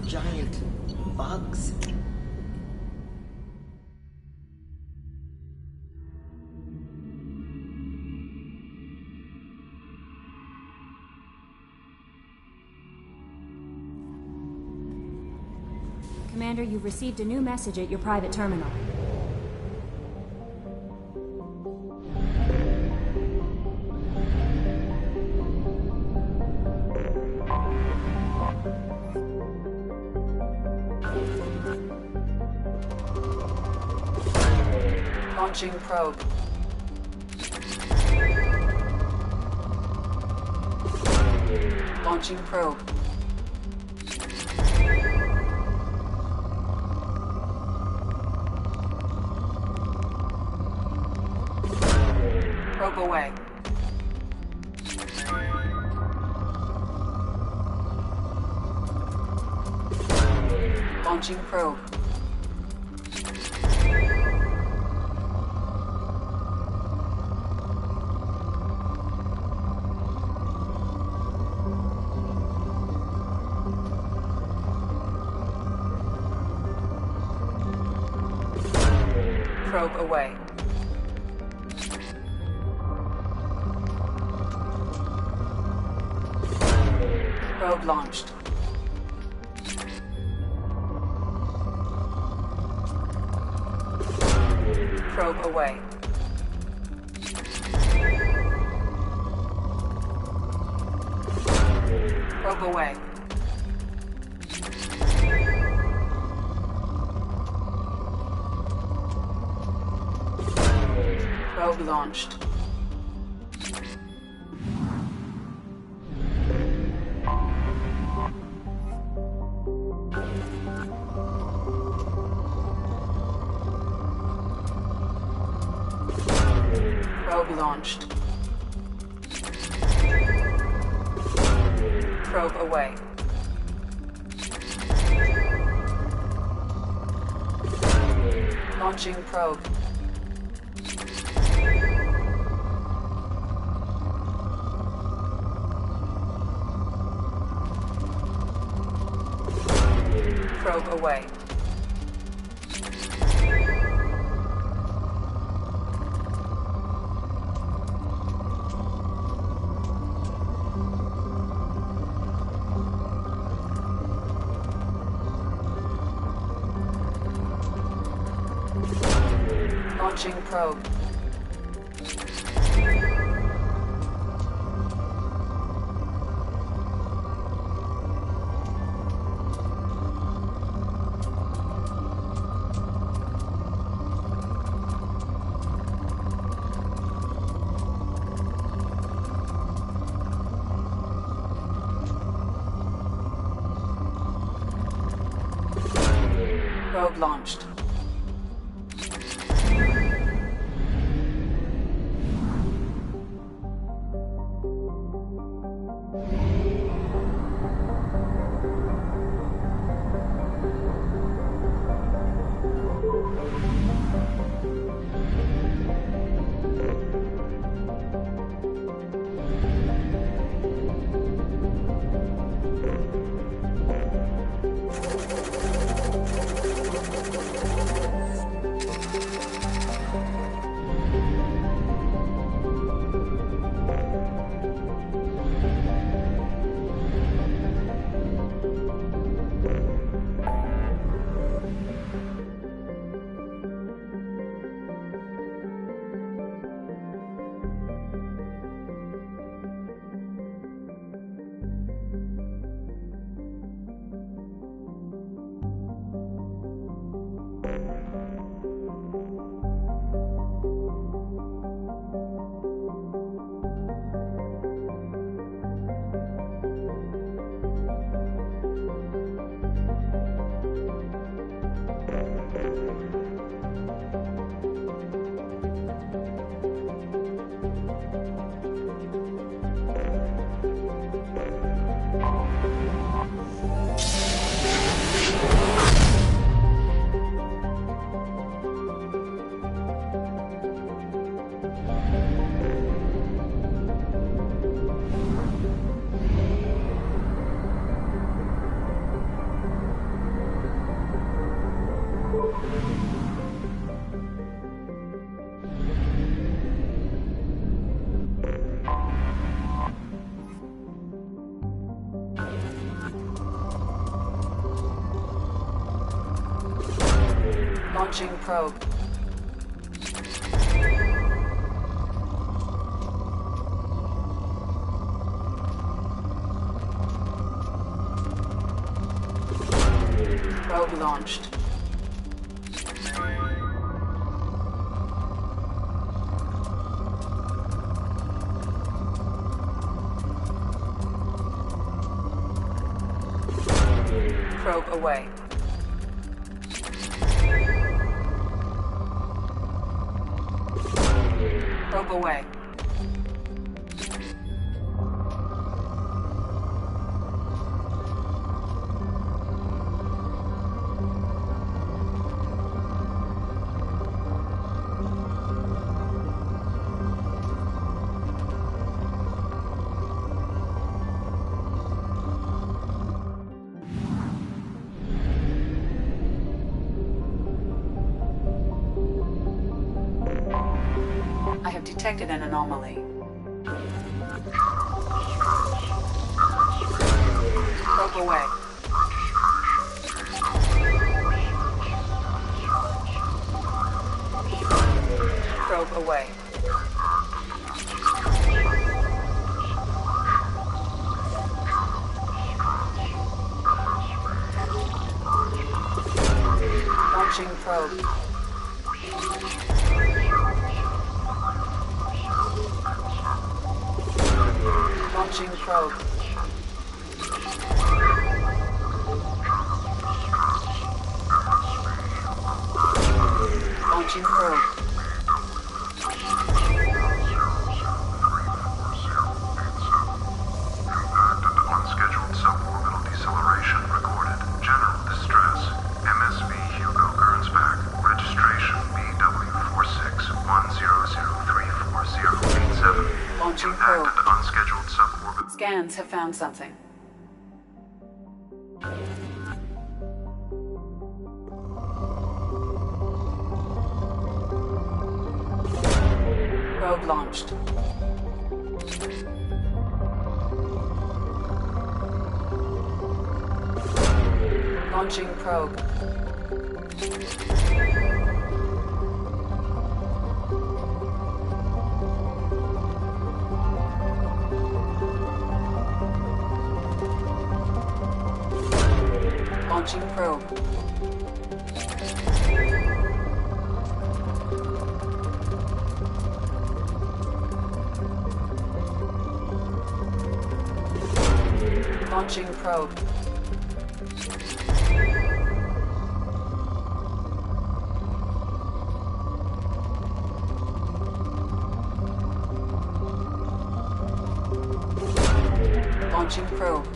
giant bugs. Commander, you've received a new message at your private terminal. Launching probe. Launching probe. Probe away. Launching probe. Probe away. Probe launched. Probe away. Probe away. Probe launched. Probe launched. Probe away. Launching probe. Probe away. Launching probe. Probe launched. Launching probe. Probe launched. Probe away. Probe away. I have detected an anomaly. Probe away. Probe away. Launching probe. Launching probe. Launching probe. Unscheduled suborbital deceleration recorded. General distress. MSV Hugo Gernsback. Registration BW4610034087. Launching probe. Impacted unscheduled suborbital. Scans have found something. Probe launched. Launching probe. Launching probe. Launching probe. Launching probe.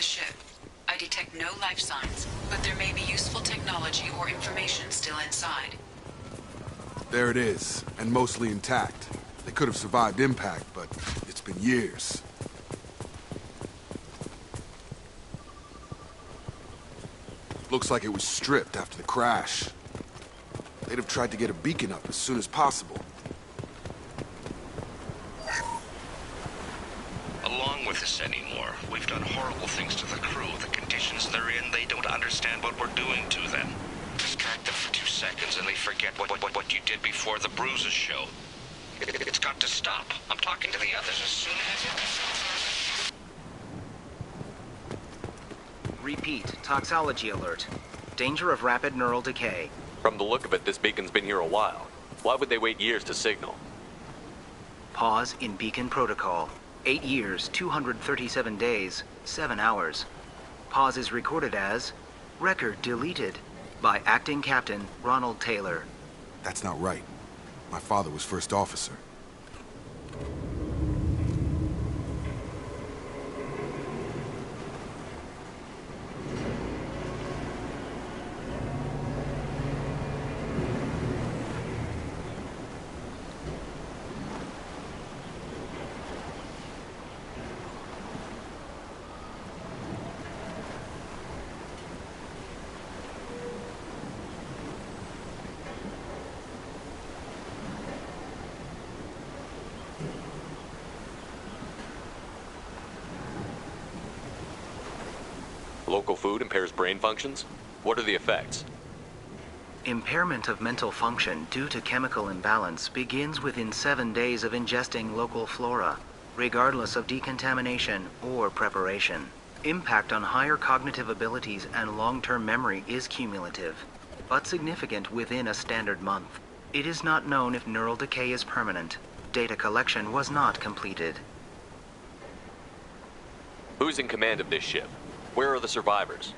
ship. I detect no life signs, but there may be useful technology or information still inside. There it is, and mostly intact. They could have survived impact, but it's been years. Looks like it was stripped after the crash. They'd have tried to get a beacon up as soon as possible. Along with this anymore. We've done horrible things to the crew. The conditions they're in, they don't understand what we're doing to them. Distract them for 2 seconds and they forget what you did before the bruises show. It's got to stop. I'm talking to the others as soon as Repeat, toxology alert. Danger of rapid neural decay. From the look of it, this beacon's been here a while. Why would they wait years to signal? Pause in beacon protocol. 8 years, 237 days, 7 hours. Pause is recorded as record deleted by Acting Captain Ronald Taylor. That's not right. My father was first officer. Local food impairs brain functions? What are the effects? Impairment of mental function due to chemical imbalance begins within 7 days of ingesting local flora, regardless of decontamination or preparation. Impact on higher cognitive abilities and long-term memory is cumulative, but significant within a standard month. It is not known if neural decay is permanent. Data collection was not completed. Who's in command of this ship? Where are the survivors?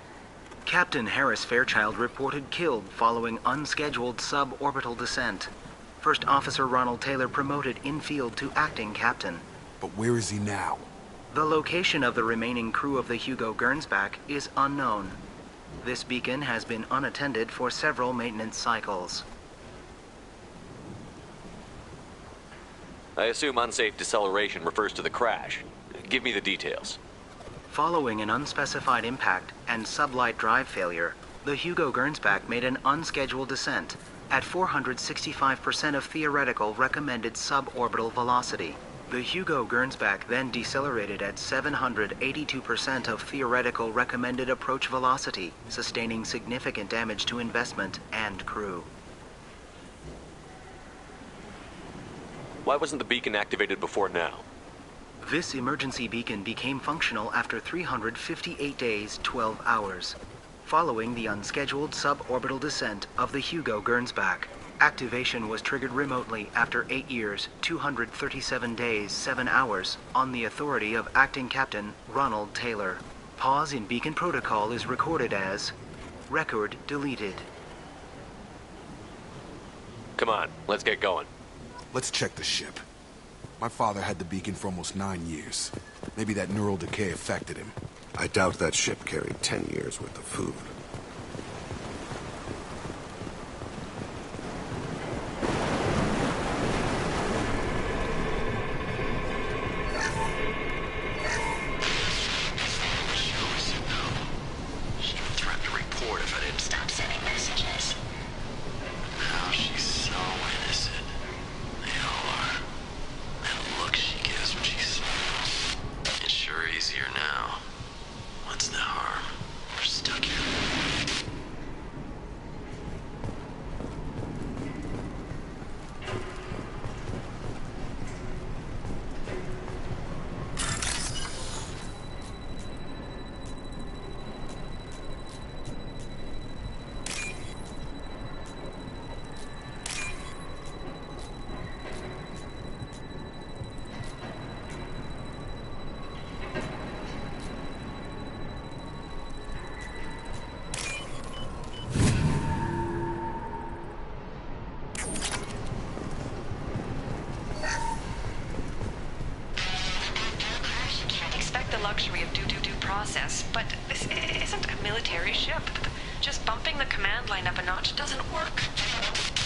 Captain Harris Fairchild reported killed following unscheduled suborbital descent. First Officer Ronald Taylor promoted in-field to acting captain. But where is he now? The location of the remaining crew of the Hugo Gernsback is unknown. This beacon has been unattended for several maintenance cycles. I assume unsafe deceleration refers to the crash. Give me the details. Following an unspecified impact and sublight drive failure, the Hugo Gernsback made an unscheduled descent at 465% of theoretical recommended suborbital velocity. The Hugo Gernsback then decelerated at 782% of theoretical recommended approach velocity, sustaining significant damage to investment and crew. Why wasn't the beacon activated before now? This emergency beacon became functional after 358 days, 12 hours, following the unscheduled suborbital descent of the Hugo Gernsback. Activation was triggered remotely after 8 years, 237 days, 7 hours, on the authority of Acting Captain Ronald Taylor. Pause in beacon protocol is recorded as record deleted. Come on, let's get going. Let's check the ship. My father had the beacon for almost 9 years. Maybe that neural decay affected him. I doubt that ship carried 10 years worth of food. but this isn't a military ship. Just bumping the command line up a notch doesn't work.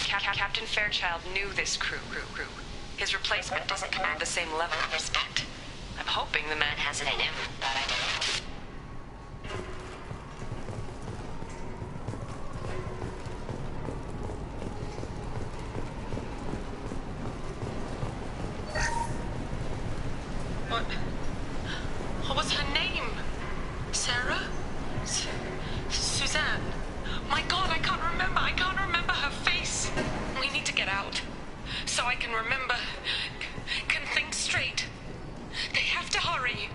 Captain Fairchild knew this crew. His replacement doesn't command the same level of respect. I'm hoping the man has it in him, but I don't. What was her name? Sarah? Suzanne? My God, I can't remember her face. We need to get out. So I can remember, can think straight. They have to hurry.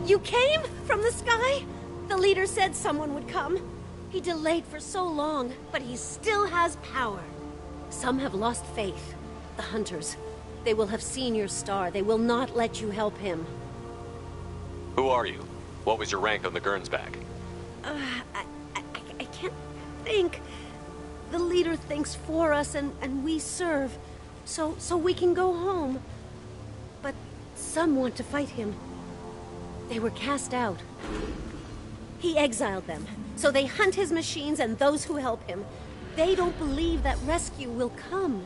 You came from the sky? The leader said someone would come. He delayed for so long, but he still has power. Some have lost faith. The Hunters. They will have seen your star. They will not let you help him. Who are you? What was your rank on the Gernsback? I can't think. The leader thinks for us, and we serve. So we can go home. But some want to fight him. They were cast out. He exiled them, so they hunt his machines and those who help him. They don't believe that rescue will come.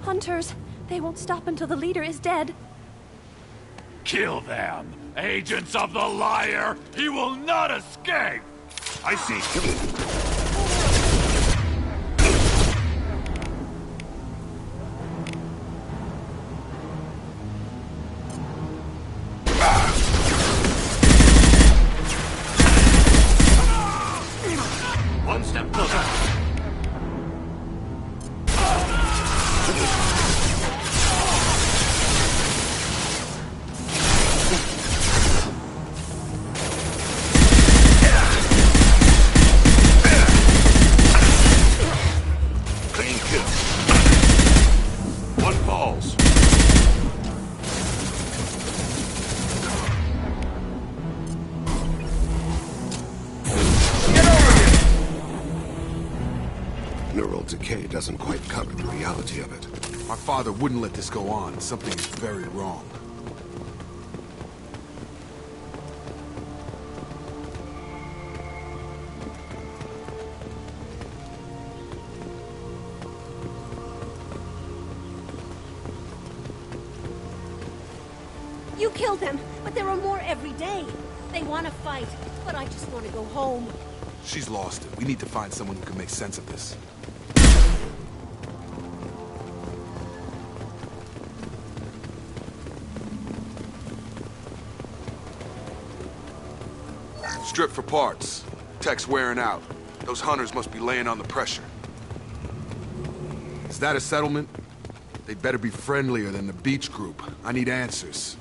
Hunters, they won't stop until the leader is dead. Kill them! Agents of the liar! He will not escape! I see. One step closer. Clean kill. One falls. Neural decay doesn't quite cover the reality of it. My father wouldn't let this go on. Something is very wrong. You killed them, but there are more every day. They want to fight, but I just want to go home. She's lost it. We need to find someone who can make sense of this. Strip for parts. Tech's wearing out. Those hunters must be laying on the pressure. Is that a settlement? They'd better be friendlier than the beach group. I need answers.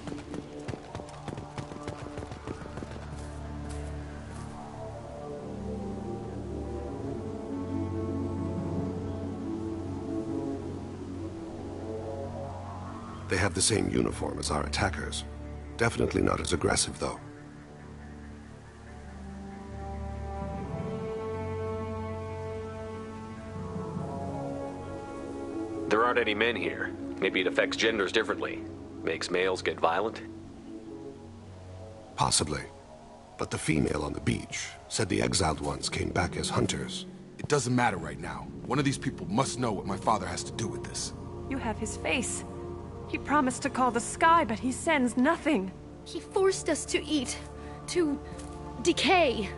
They have the same uniform as our attackers. Definitely not as aggressive, though. There aren't any men here. Maybe it affects genders differently. Makes males get violent? Possibly. But the female on the beach said the exiled ones came back as hunters. It doesn't matter right now. One of these people must know what my father has to do with this. You have his face. He promised to call the sky, but he sends nothing. He forced us to eat, to decay.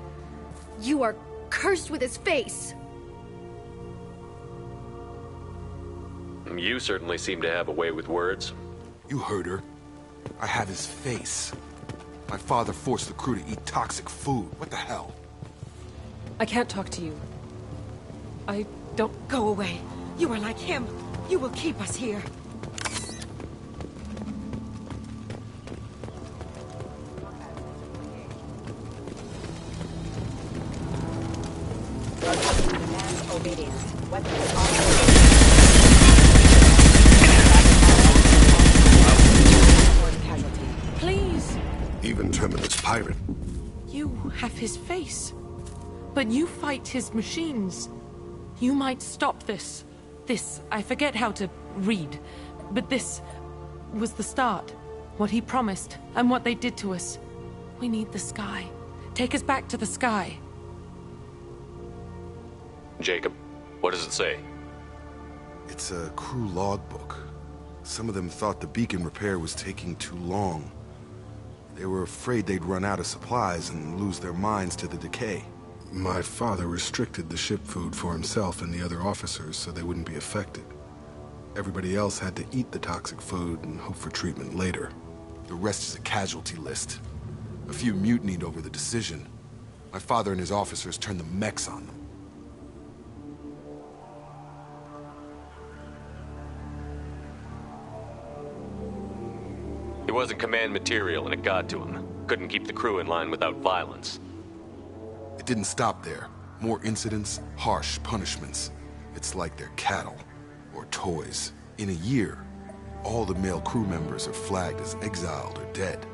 You are cursed with his face. You certainly seem to have a way with words. You heard her. I have his face. My father forced the crew to eat toxic food. What the hell? I can't talk to you. I don't... Go away. You are like him. You will keep us here. Please. Even Terminus Pirate. You have his face. But you fight his machines. You might stop this. This, I forget how to read. But this was the start. What he promised, and what they did to us. We need the sky. Take us back to the sky. Jacob, what does it say? It's a crew logbook. Some of them thought the beacon repair was taking too long. They were afraid they'd run out of supplies and lose their minds to the decay. My father restricted the ship food for himself and the other officers so they wouldn't be affected. Everybody else had to eat the toxic food and hope for treatment later. The rest is a casualty list. A few mutinied over the decision. My father and his officers turned the mechs on them. It wasn't command material and it got to him. Couldn't keep the crew in line without violence. It didn't stop there. More incidents, harsh punishments. It's like they're cattle, or toys. In a year, all the male crew members are flagged as exiled or dead.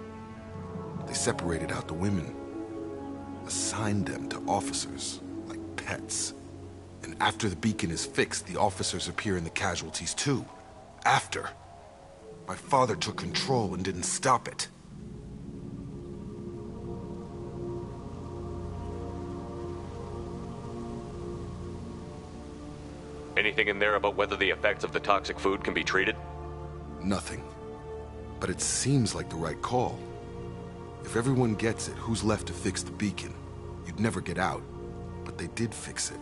They separated out the women, assigned them to officers, like pets. And after the beacon is fixed, the officers appear in the casualties too. After. My father took control and didn't stop it. Anything in there about whether the effects of the toxic food can be treated? Nothing. But it seems like the right call. If everyone gets it, who's left to fix the beacon? You'd never get out. But they did fix it.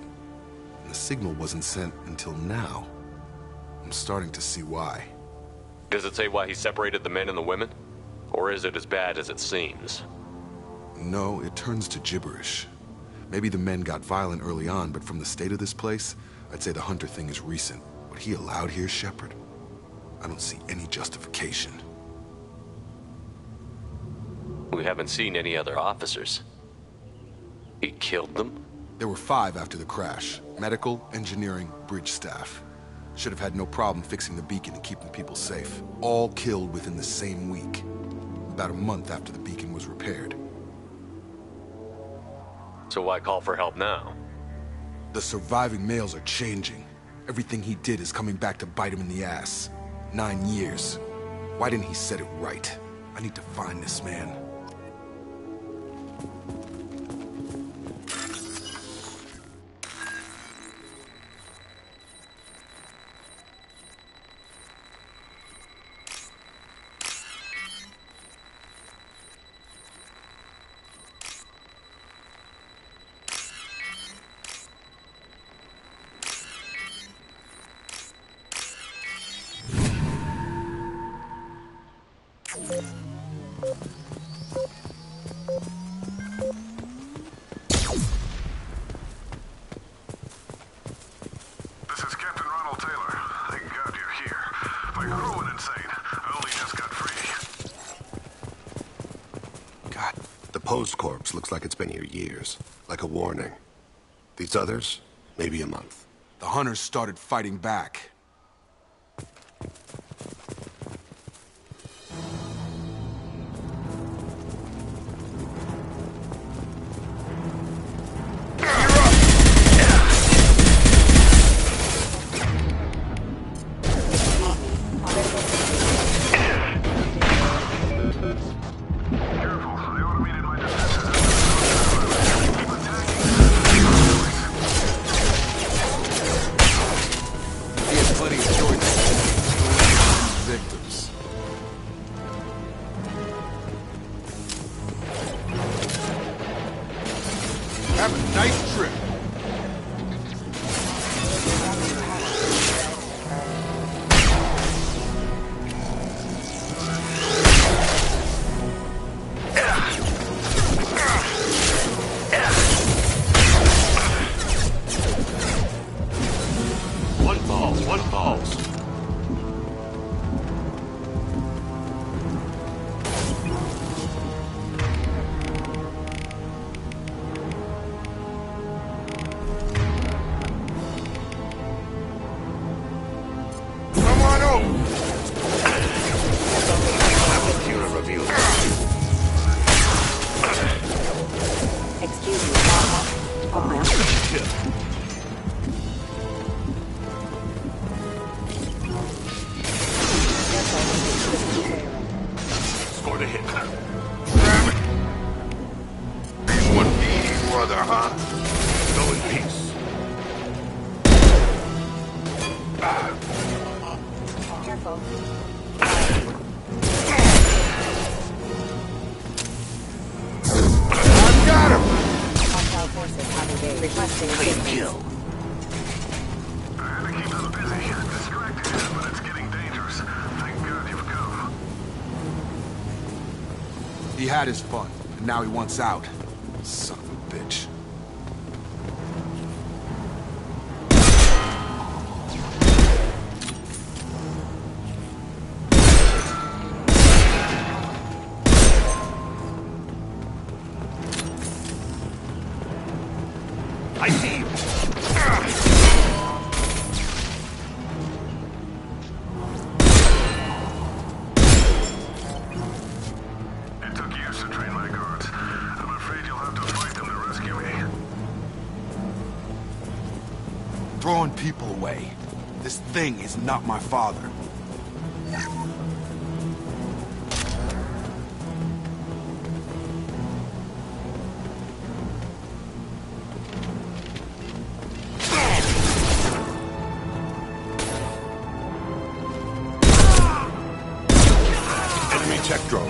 And the signal wasn't sent until now. I'm starting to see why. Does it say why he separated the men and the women? Or is it as bad as it seems? No, it turns to gibberish. Maybe the men got violent early on, but from the state of this place, I'd say the Hunter thing is recent. What he allowed here, Shepard? I don't see any justification. We haven't seen any other officers. He killed them? There were 5 after the crash. Medical, engineering, bridge staff. Should have had no problem fixing the beacon and keeping people safe. All killed within the same week. About a month after the beacon was repaired. So why call for help now? The surviving males are changing. Everything he did is coming back to bite him in the ass. 9 years. Why didn't he set it right? I need to find this man. Poe's corpse looks like it's been here years. Like a warning. These others, maybe a month. The Hunters started fighting back. vehicle. I've got him! Hostile forces have engaged. Requesting assistance. I had to keep them busy. Distracted, but it's getting dangerous. Thank God you've come. He had his fun, and now he wants out. Son of a bitch. I see you! It took years to train my guards. I'm afraid you'll have to fight them to rescue me. Throwing people away. This thing is not my father. Enemy tech drone.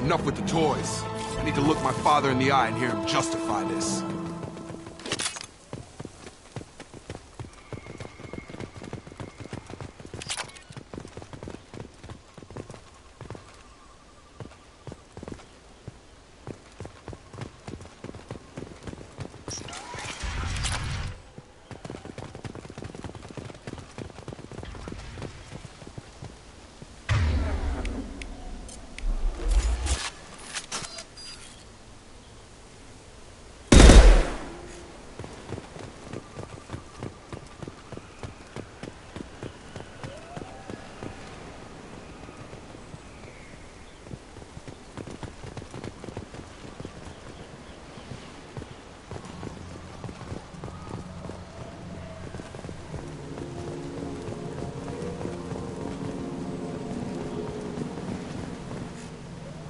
Enough with the toys. I need to look my father in the eye and hear him justify this.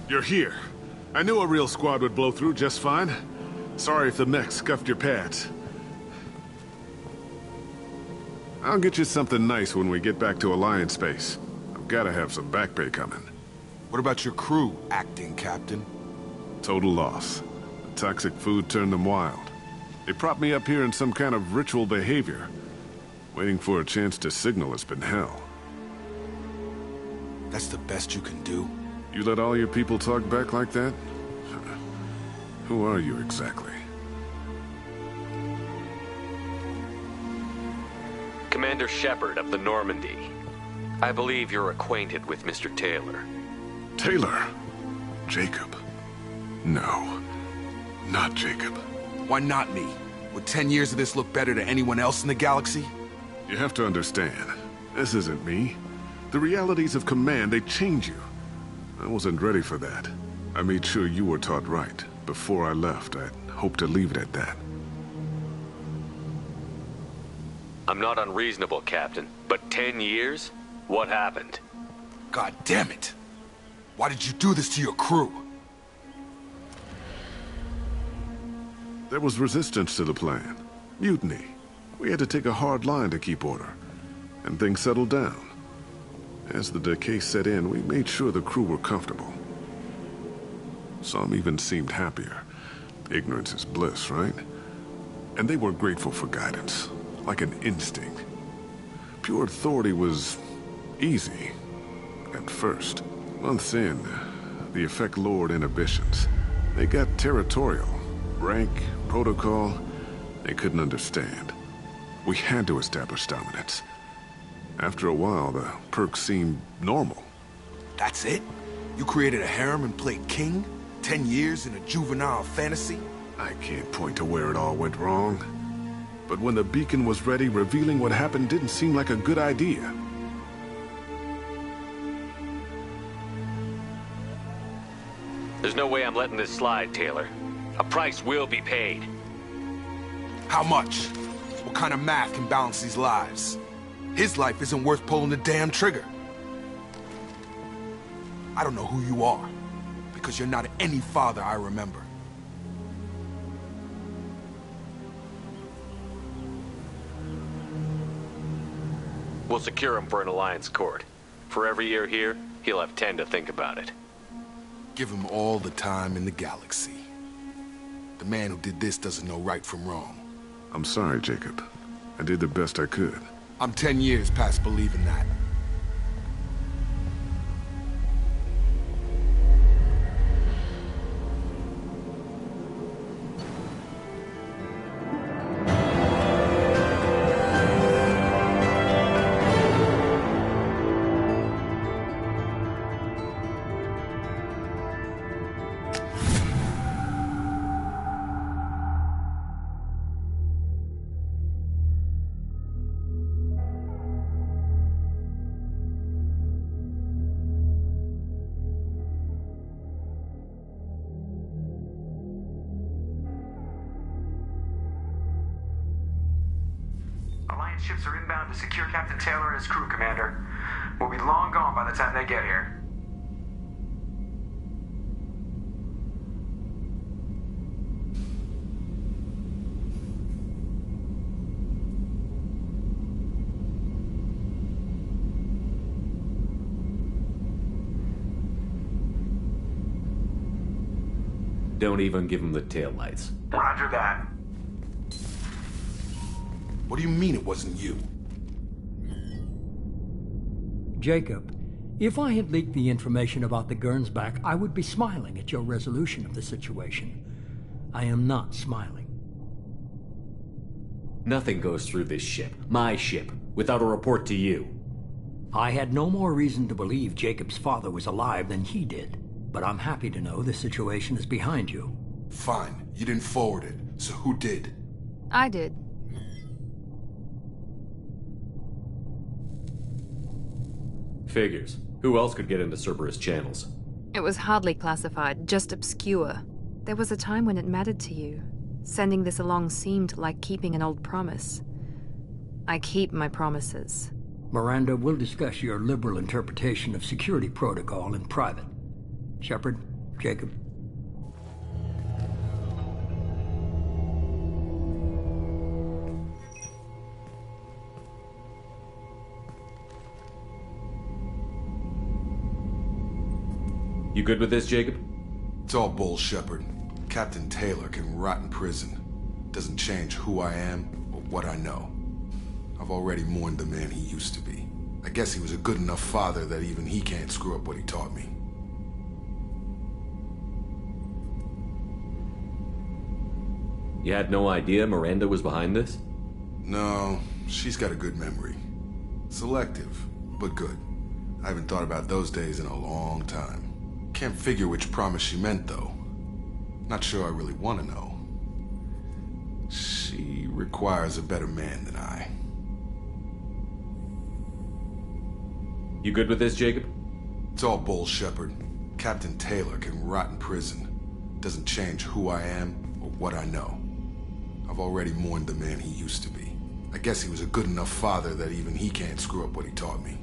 You're here. I knew a real squad would blow through just fine. Sorry if the mech scuffed your pads. I'll get you something nice when we get back to Alliance base. I've gotta have some back pay coming. What about your crew, acting captain? Total loss. The toxic food turned them wild. They propped me up here in some kind of ritual behavior. Waiting for a chance to signal has been hell. That's the best you can do? You let all your people talk back like that? Who are you exactly? Commander Shepard of the Normandy. I believe you're acquainted with Mr. Taylor. Taylor? Jacob? No. Not Jacob. Why not me? Would 10 years of this look better to anyone else in the galaxy? You have to understand, this isn't me. The realities of command, they change you. I wasn't ready for that. I made sure you were taught right. Before I left, I hoped to leave it at that. I'm not unreasonable, Captain, but 10 years? What happened? God damn it! Why did you do this to your crew? There was resistance to the plan. Mutiny. We had to take a hard line to keep order. And things settled down. As the decay set in, we made sure the crew were comfortable. Some even seemed happier. Ignorance is bliss, right? And they were grateful for guidance, like an instinct. Pure authority was easy, at first. Months in, the effect lowered inhibitions. They got territorial. Rank, protocol, they couldn't understand. We had to establish dominance. After a while, the perks seemed normal. That's it? You created a harem and played king? 10 years in a juvenile fantasy? I can't point to where it all went wrong. But when the beacon was ready, revealing what happened didn't seem like a good idea. There's no way I'm letting this slide, Taylor. A price will be paid. How much? What kind of math can balance these lives? His life isn't worth pulling the damn trigger. I don't know who you are, because you're not any father I remember. We'll secure him for an alliance court. For every year here, he'll have 10 to think about it. Give him all the time in the galaxy. The man who did this doesn't know right from wrong. I'm sorry, Jacob. I did the best I could. I'm 10 years past believing that. Alliance ships are inbound to secure Captain Taylor and his crew, Commander. We'll be long gone by the time they get here. Don't even give him the taillights. Roger that. What do you mean it wasn't you? Jacob, if I had leaked the information about the Gernsback, I would be smiling at your resolution of the situation. I am not smiling. Nothing goes through this ship, my ship, without a report to you. I had no more reason to believe Jacob's father was alive than he did, but I'm happy to know the situation is behind you. Fine, you didn't forward it, so who did? I did. Figures. Who else could get into Cerberus channels? It was hardly classified, just obscure. There was a time when it mattered to you. Sending this along seemed like keeping an old promise. I keep my promises. Miranda, we'll discuss your liberal interpretation of security protocol in private. Shepard, Jacob. You good with this, Jacob? It's all bull, Shepard. Captain Taylor can rot in prison. Doesn't change who I am or what I know. I've already mourned the man he used to be. I guess he was a good enough father that even he can't screw up what he taught me. You had no idea Miranda was behind this? No, she's got a good memory. Selective, but good. I haven't thought about those days in a long time. Can't figure which promise she meant, though. Not sure I really want to know. She requires a better man than I. You good with this, Jacob? It's all bull, Shepard. Captain Taylor can rot in prison. Doesn't change who I am or what I know. I've already mourned the man he used to be. I guess he was a good enough father that even he can't screw up what he taught me.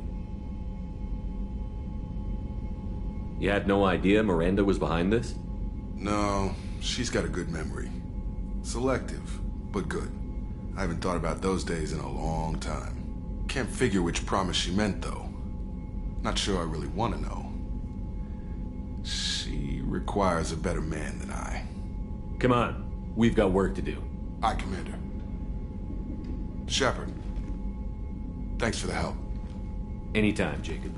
You had no idea Miranda was behind this? No, she's got a good memory. Selective, but good. I haven't thought about those days in a long time. Can't figure which promise she meant, though. Not sure I really want to know. She requires a better man than I. Come on. We've got work to do. Aye, Commander. Shepard. Thanks for the help. Anytime, Jacob.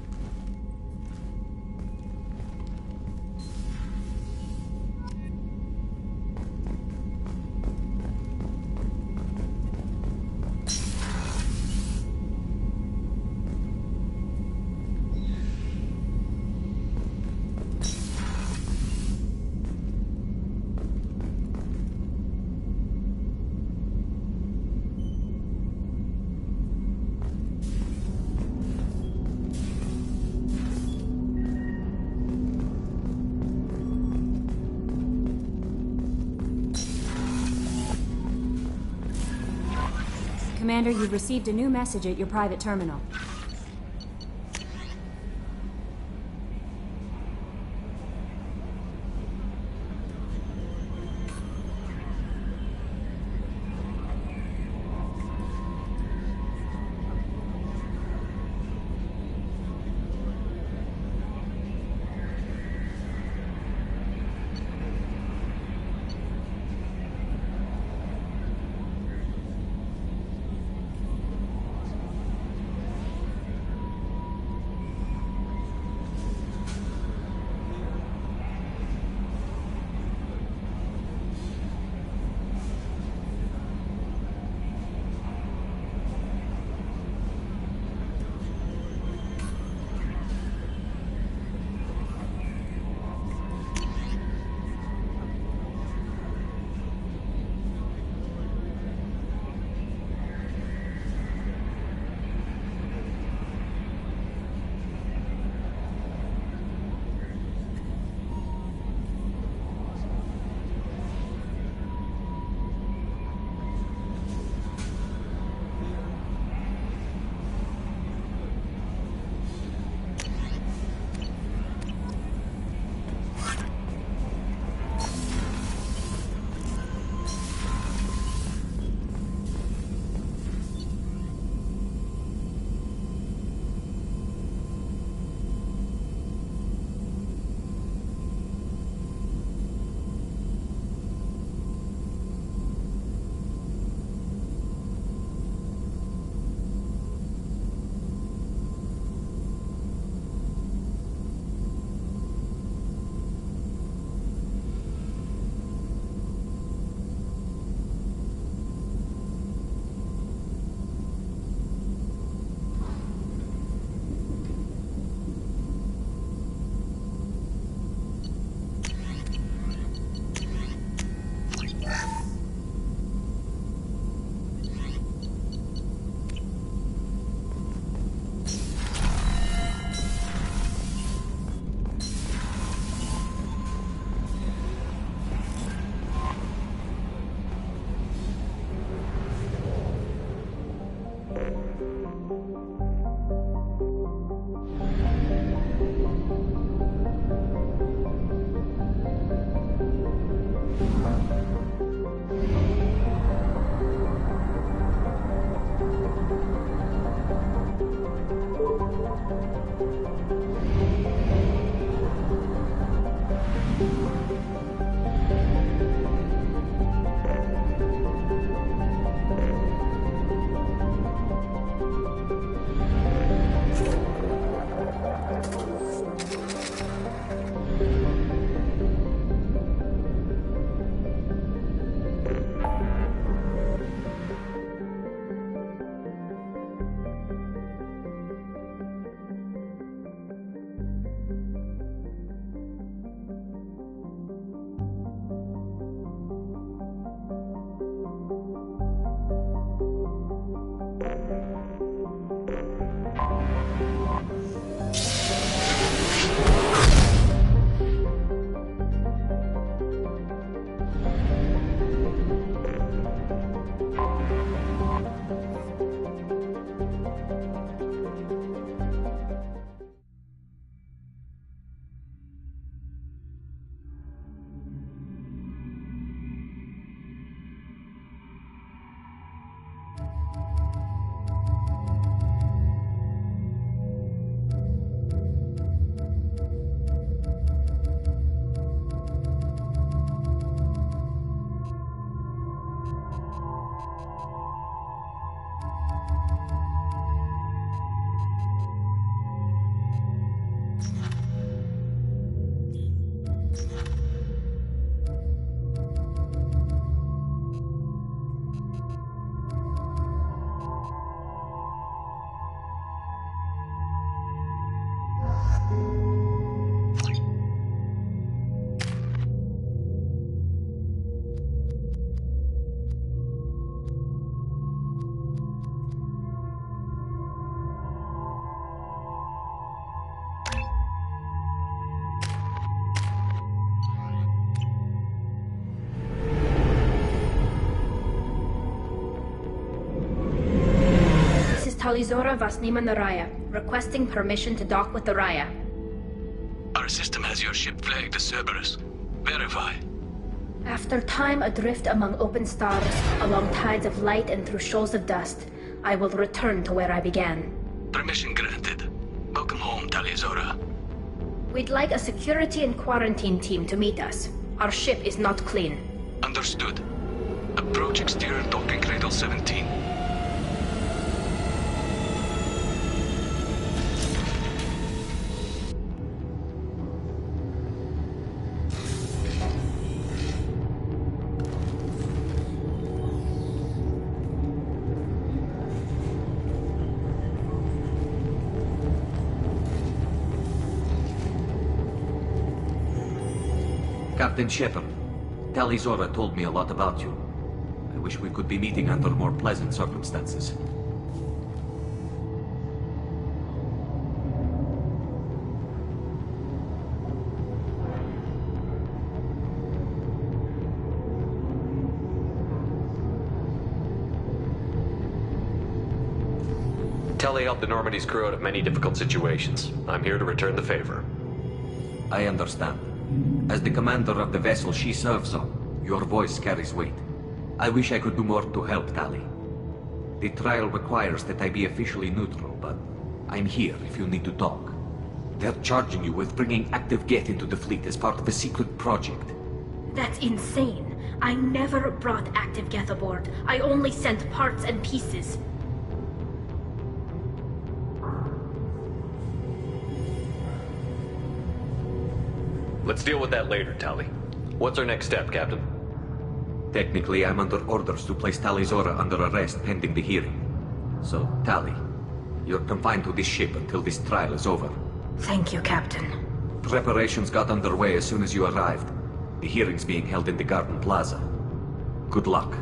Commander, you've received a new message at your private terminal. Talizora Vasnima Naraya, requesting permission to dock with the Raya. Our system has your ship flagged as Cerberus. Verify. After time adrift among open stars, along tides of light and through shoals of dust, I will return to where I began. Permission granted. Welcome home, Talizora. We'd like a security and quarantine team to meet us. Our ship is not clean. Understood. Approach exterior docking cradle 17. Captain Shepard, Talizora told me a lot about you. I wish we could be meeting under more pleasant circumstances. Telly helped the Normandy's crew out of many difficult situations. I'm here to return the favor. I understand. As the commander of the vessel she serves on, your voice carries weight. I wish I could do more to help Tali. The trial requires that I be officially neutral, but I'm here if you need to talk. They're charging you with bringing active Geth into the fleet as part of a secret project. That's insane. I never brought active Geth aboard. I only sent parts and pieces. Let's deal with that later, Tali. What's our next step, Captain? Technically, I'm under orders to place Talizora under arrest pending the hearing. So, Tali, you're confined to this ship until this trial is over. Thank you, Captain. Preparations got underway as soon as you arrived. The hearing's being held in the Garden Plaza. Good luck.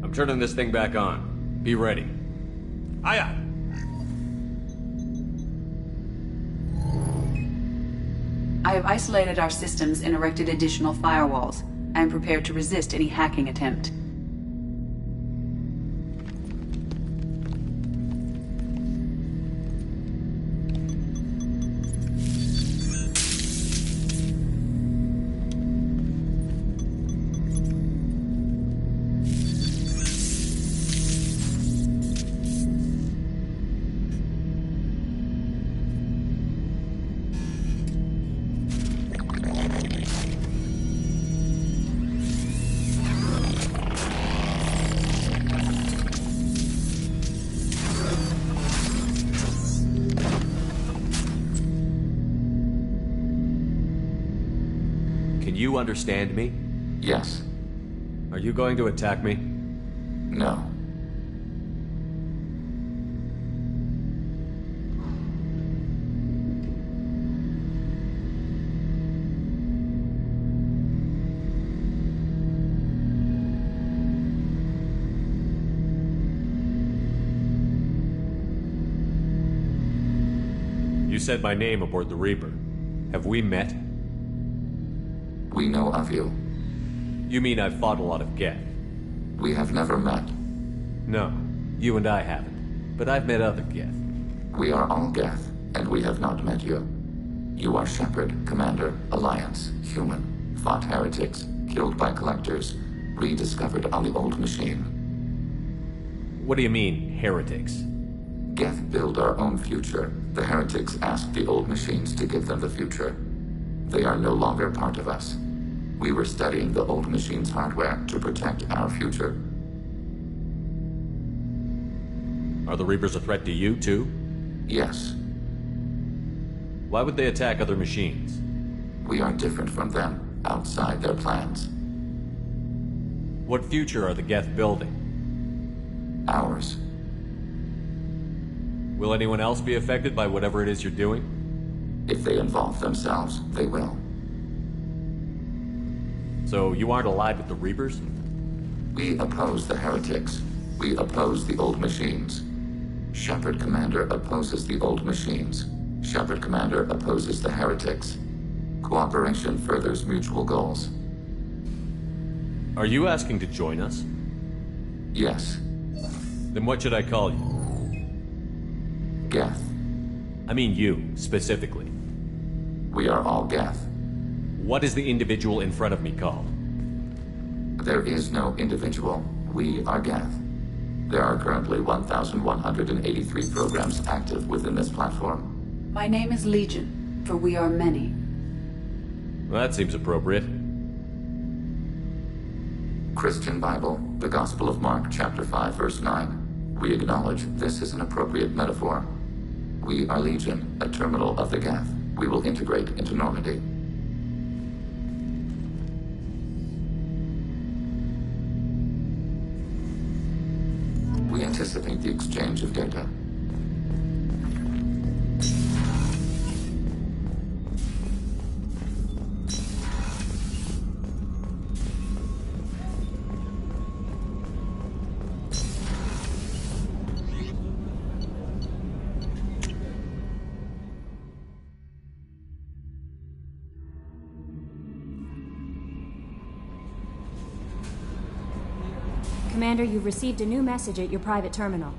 I'm turning this thing back on. Be ready. Aye, aye. I have isolated our systems and erected additional firewalls. I am prepared to resist any hacking attempt. Can you understand me? Yes. Are you going to attack me? No. You said my name aboard the Reaper. Have we met? We know of you. You mean I've fought a lot of Geth? We have never met. No, you and I haven't. But I've met other Geth. We are all Geth, and we have not met you. You are Shepard, Commander, Alliance, human, fought heretics, killed by collectors, rediscovered on the old machine. What do you mean, heretics? Geth build our own future. The heretics asked the old machines to give them the future. They are no longer part of us. We were studying the old machines' hardware to protect our future. Are the Reapers a threat to you, too? Yes. Why would they attack other machines? We are different from them, outside their plans. What future are the Geth building? Ours. Will anyone else be affected by whatever it is you're doing? If they involve themselves, they will. So you aren't allied with the Reapers? We oppose the heretics. We oppose the old machines. Shepard Commander opposes the old machines. Shepard Commander opposes the heretics. Cooperation furthers mutual goals. Are you asking to join us? Yes. Then what should I call you? Geth. I mean you, specifically. We are all Geth. What is the individual in front of me called? There is no individual. We are Geth. There are currently 1,183 programs active within this platform. My name is Legion, for we are many. Well, that seems appropriate. Christian Bible, the Gospel of Mark, chapter 5, verse 9. We acknowledge this is an appropriate metaphor. We are Legion, a terminal of the Geth. We will integrate into Normandy. We anticipate the exchange of data. Commander, you've received a new message at your private terminal.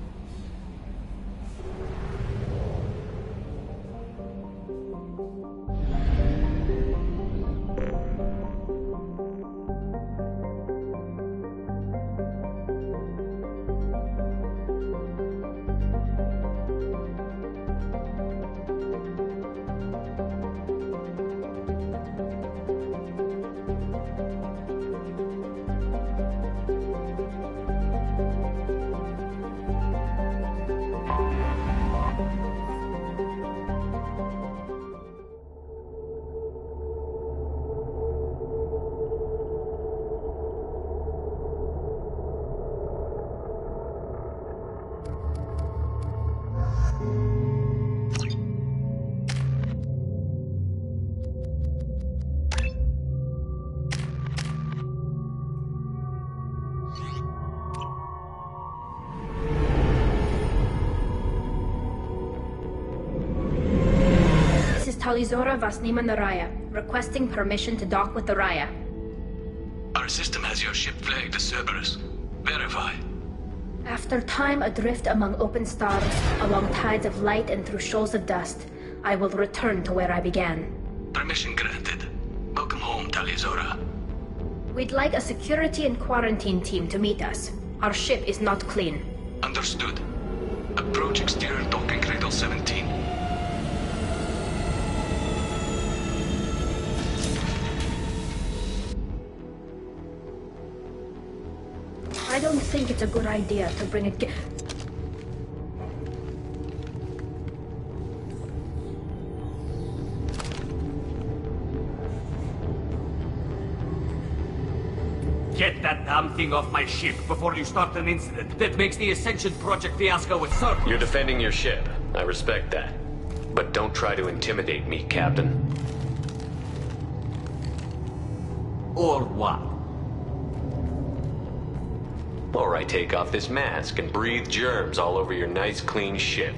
Talizora Vasnima Naraya, requesting permission to dock with the Raya. Our system has your ship flagged as Cerberus. Verify. After time adrift among open stars, along tides of light and through shoals of dust, I will return to where I began. Permission granted. Welcome home, Talizora. We'd like a security and quarantine team to meet us. Our ship is not clean. Understood. Approach exterior docking cradle 17. I don't think it's a good idea to bring a Get that damn thing off my ship before you start an incident that makes the Ascension Project fiasco with Circle. You're defending your ship. I respect that. But don't try to intimidate me, Captain. Or what? Or I take off this mask and breathe germs all over your nice, clean ship.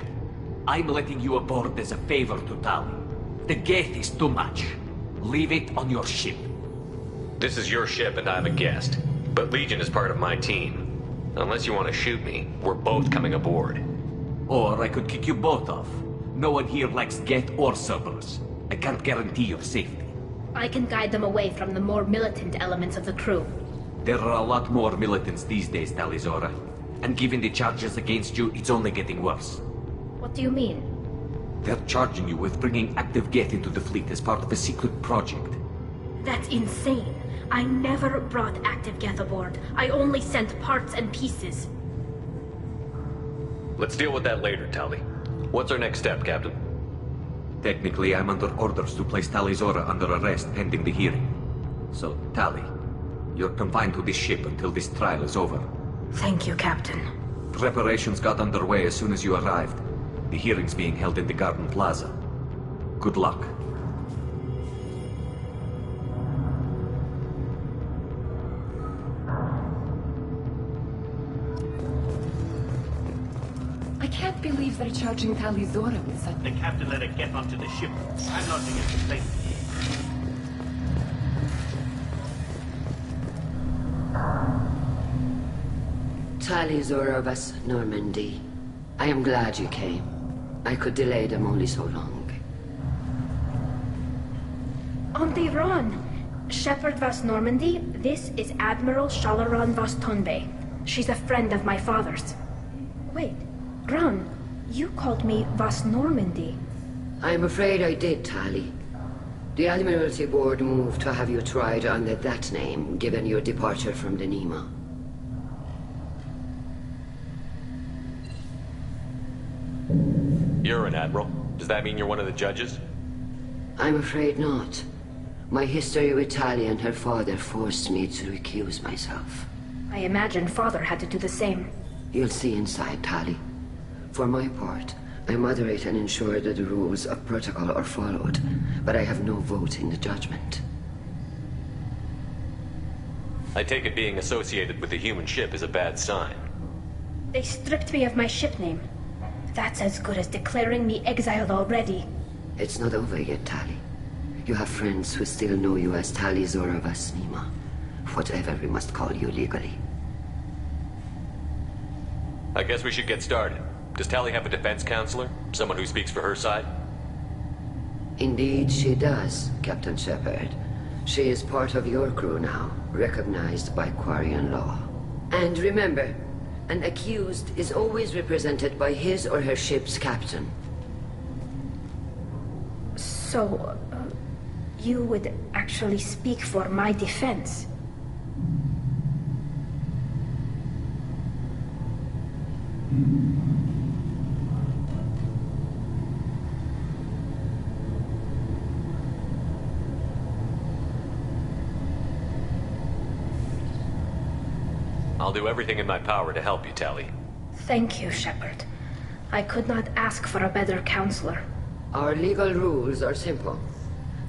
I'm letting you aboard as a favor to Tali. The gate is too much. Leave it on your ship. This is your ship and I'm a guest. But Legion is part of my team. Unless you want to shoot me, we're both coming aboard. Or I could kick you both off. No one here likes Geth or Cerberus. I can't guarantee your safety. I can guide them away from the more militant elements of the crew. There are a lot more militants these days, Tali'Zorah. And given the charges against you, it's only getting worse. What do you mean? They're charging you with bringing active Geth into the fleet as part of a secret project. That's insane. I never brought active Geth aboard. I only sent parts and pieces. Let's deal with that later, Tali. What's our next step, Captain? Technically, I'm under orders to place Tali'Zorah under arrest pending the hearing. So, Tali, you're confined to this ship until this trial is over. Thank you, Captain. Preparations got underway as soon as you arrived. The hearing's being held in the Garden Plaza. Good luck. I can't believe they're charging Tali'Zorah with such... The captain let it get onto the ship. I'm not going to complain. Tali'Zorah vas Normandy. I am glad you came. I could delay them only so long. Auntie Ron! Shepard vas Normandy, this is Admiral Shalaran vas Tonbe. She's a friend of my father's. Wait, Ron, you called me vas Normandy. I'm afraid I did, Tali. The Admiralty Board moved to have you tried under that name, given your departure from the Nima. You're an admiral. Does that mean you're one of the judges? I'm afraid not. My history with Tali and her father forced me to recuse myself. I imagine father had to do the same. You'll see inside, Tali. For my part, I moderate and ensure that the rules of protocol are followed, but I have no vote in the judgment. I take it being associated with the human ship is a bad sign. They stripped me of my ship name. That's as good as declaring me exiled already. It's not over yet, Tali. You have friends who still know you as Tali'Zorah vas Nima. Whatever we must call you legally. I guess we should get started. Does Tali have a defense counselor? Someone who speaks for her side? Indeed she does, Captain Shepard. She is part of your crew now, recognized by Quarian law. And remember, an accused is always represented by his or her ship's captain. So, you would actually speak for my defense? I'll do everything in my power to help you, Tali. Thank you, Shepard. I could not ask for a better counselor. Our legal rules are simple.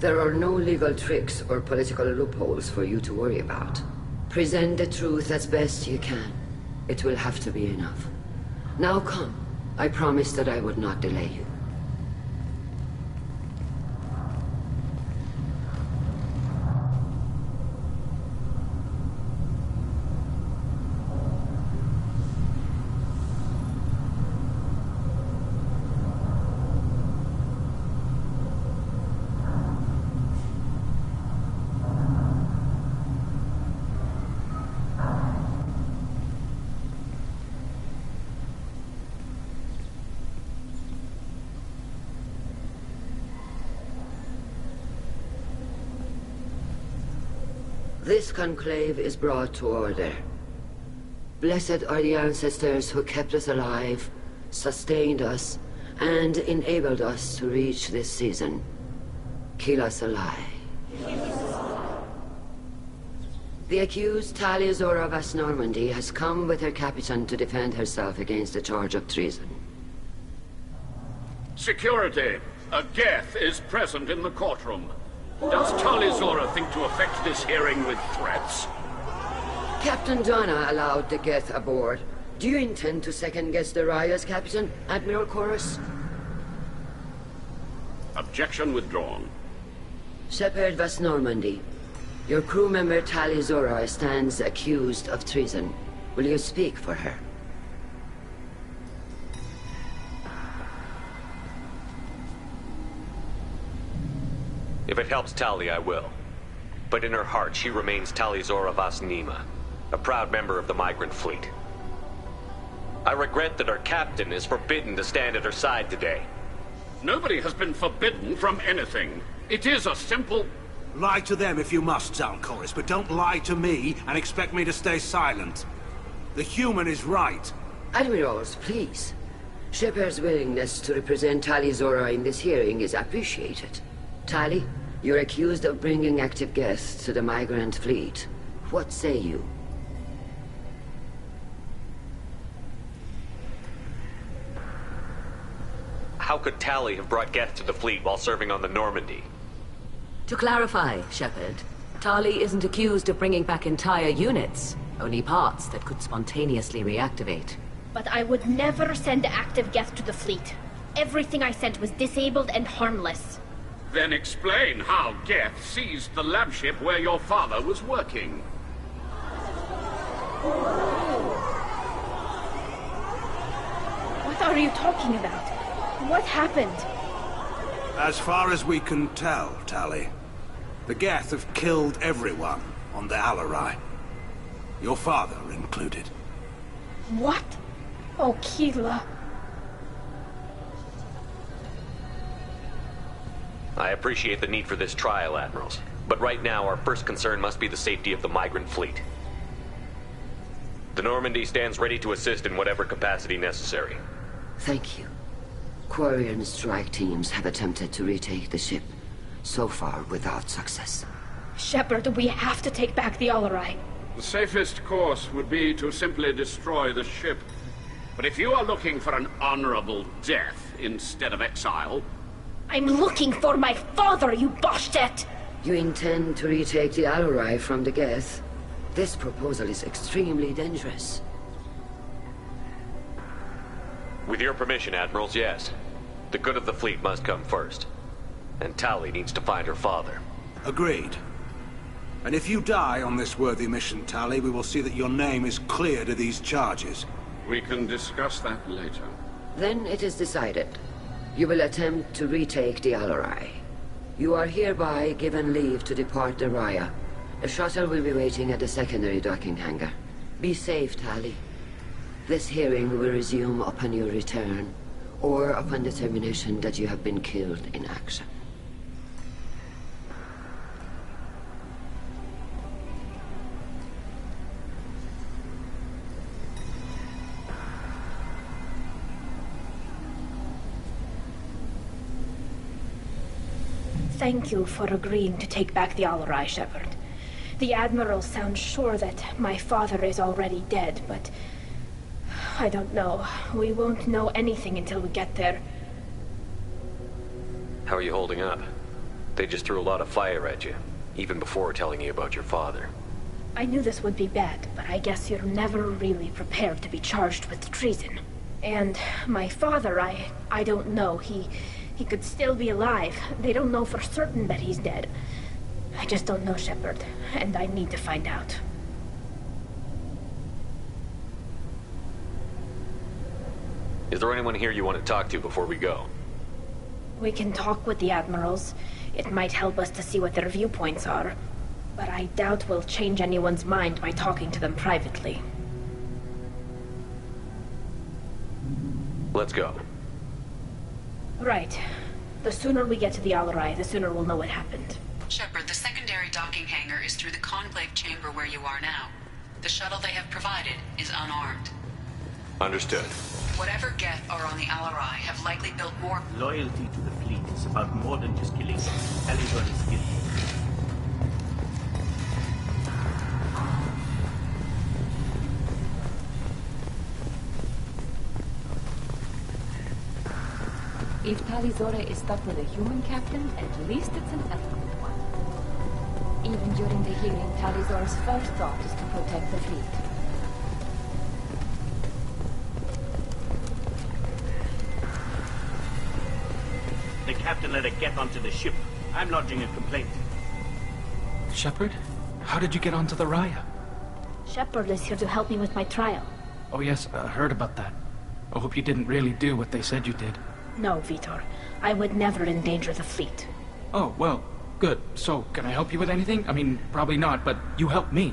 There are no legal tricks or political loopholes for you to worry about. Present the truth as best you can. It will have to be enough. Now come. I promised that I would not delay you. This conclave is brought to order. Blessed are the ancestors who kept us alive, sustained us, and enabled us to reach this season. Kila Salai. The accused, Talia Zora Vas Normandy, has come with her Capitan to defend herself against a charge of treason. Security! A Geth is present in the courtroom. Does Talia Zora think to affect this hearing with threats? Captain Donna allowed the Geth aboard. Do you intend to second-guess the Raya's Captain, Admiral Chorus? Objection withdrawn. Shepard Vas Normandy, your crew member Talia Zora stands accused of treason. Will you speak for her? If it helps Tali, I will. But in her heart, she remains Talia Zora Vas Nima, a proud member of the migrant fleet. I regret that our captain is forbidden to stand at her side today. Nobody has been forbidden from anything. It is a simple... Lie to them if you must, Zalcoris, but don't lie to me and expect me to stay silent. The human is right. Admirals, please. Shepard's willingness to represent Talia Zora in this hearing is appreciated. Tali, you're accused of bringing active guests to the migrant fleet. What say you? How could Tali have brought Geth to the fleet while serving on the Normandy? To clarify, Shepard, Tali isn't accused of bringing back entire units, only parts that could spontaneously reactivate. But I would never send active Geth to the fleet. Everything I sent was disabled and harmless. Then explain how Geth seized the lab ship where your father was working. What are you talking about? What happened? As far as we can tell, Tali, the Geth have killed everyone on the Alarai. Your father included. What? Oh, Keela. I appreciate the need for this trial, Admirals. But right now, our first concern must be the safety of the migrant fleet. The Normandy stands ready to assist in whatever capacity necessary. Thank you. Quarian strike teams have attempted to retake the ship, so far without success. Shepard, we have to take back the Alarai. The safest course would be to simply destroy the ship. But if you are looking for an honorable death instead of exile... I'm looking for my father, you Boshtet! You intend to retake the Alarai from the Geth? This proposal is extremely dangerous. With your permission, Admirals, yes. The good of the fleet must come first. And Tali needs to find her father. Agreed. And if you die on this worthy mission, Tali, we will see that your name is cleared of these charges. We can discuss that later. Then it is decided. You will attempt to retake the Alarai. You are hereby given leave to depart the Raya. A shuttle will be waiting at the secondary docking hangar. Be safe, Tali. This hearing will resume upon your return, or upon determination that you have been killed in action. Thank you for agreeing to take back the Alarai, Shepard. The Admiral sounds sure that my father is already dead, but... I don't know. We won't know anything until we get there. How are you holding up? They just threw a lot of fire at you, even before telling you about your father. I knew this would be bad, but I guess you're never really prepared to be charged with treason. And my father, I don't know. He could still be alive. They don't know for certain that he's dead. I just don't know, Shepard, and I need to find out. Is there anyone here you want to talk to before we go? We can talk with the Admirals. It might help us to see what their viewpoints are. But I doubt we'll change anyone's mind by talking to them privately. Let's go. Right. The sooner we get to the Alarai, the sooner we'll know what happened. Shepard, the secondary docking hangar is through the conclave chamber where you are now. The shuttle they have provided is unarmed. Understood. Whatever Geth are on the Alarai have likely built more... Loyalty to the fleet is about more than just killing them. Caliban is guilty. Talizora is stuck with a human captain, at least it's an ethical one. Even during the hearing, Talizora's first thought is to protect the fleet. The captain let her get onto the ship. I'm lodging a complaint. Shepard? How did you get onto the Raya? Shepard is here to help me with my trial. Oh yes, I heard about that. I hope you didn't really do what they said you did. No, Vitor. I would never endanger the fleet. Oh, well, good. So, can I help you with anything? I mean, probably not, but you helped me.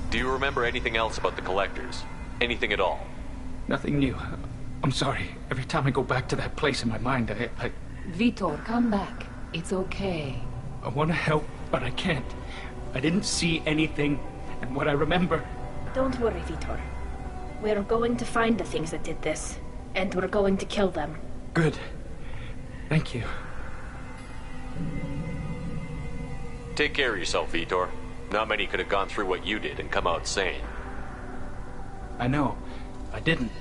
Do you remember anything else about the Collectors? Anything at all? Nothing new. I'm sorry. Every time I go back to that place in my mind, I Vitor, come back. It's okay. I want to help, but I can't. I didn't see anything, and what I remember... Don't worry, Vitor. We're going to find the things that did this, and we're going to kill them. Good. Thank you. Take care of yourself, Vitor. Not many could have gone through what you did and come out sane. I know. I didn't.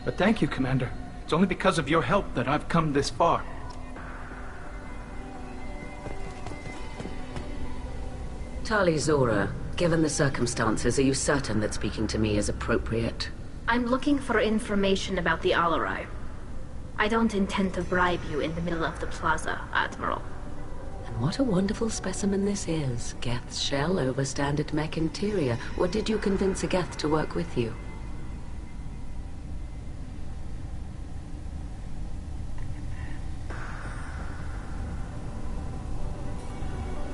But thank you, Commander. It's only because of your help that I've come this far. Talizora, given the circumstances, are you certain that speaking to me is appropriate? I'm looking for information about the Alarai. I don't intend to bribe you in the middle of the plaza, Admiral. And what a wonderful specimen this is. Geth's shell over standard mech interior. Or did you convince a Geth to work with you?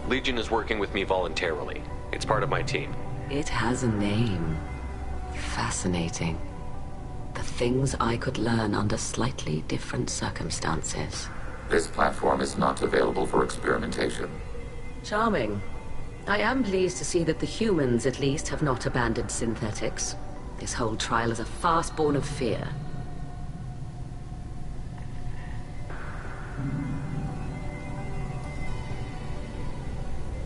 Legion is working with me voluntarily. It's part of my team. It has a name. Fascinating. The things I could learn under slightly different circumstances. This platform is not available for experimentation. Charming. I am pleased to see that the humans, at least, have not abandoned synthetics. This whole trial is a farce born of fear.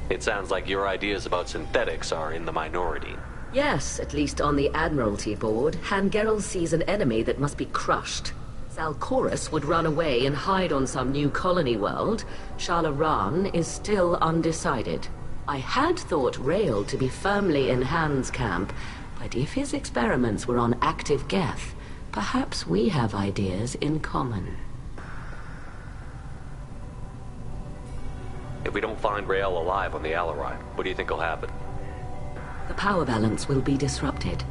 It sounds like your ideas about synthetics are in the minority. Yes, at least on the Admiralty board, Hangerel sees an enemy that must be crushed. Zalcorus would run away and hide on some new colony world. Shalaran is still undecided. I had thought Rael to be firmly in Han's camp, but if his experiments were on active Geth, perhaps we have ideas in common. If we don't find Rael alive on the Alarai, what do you think will happen? The power balance will be disrupted.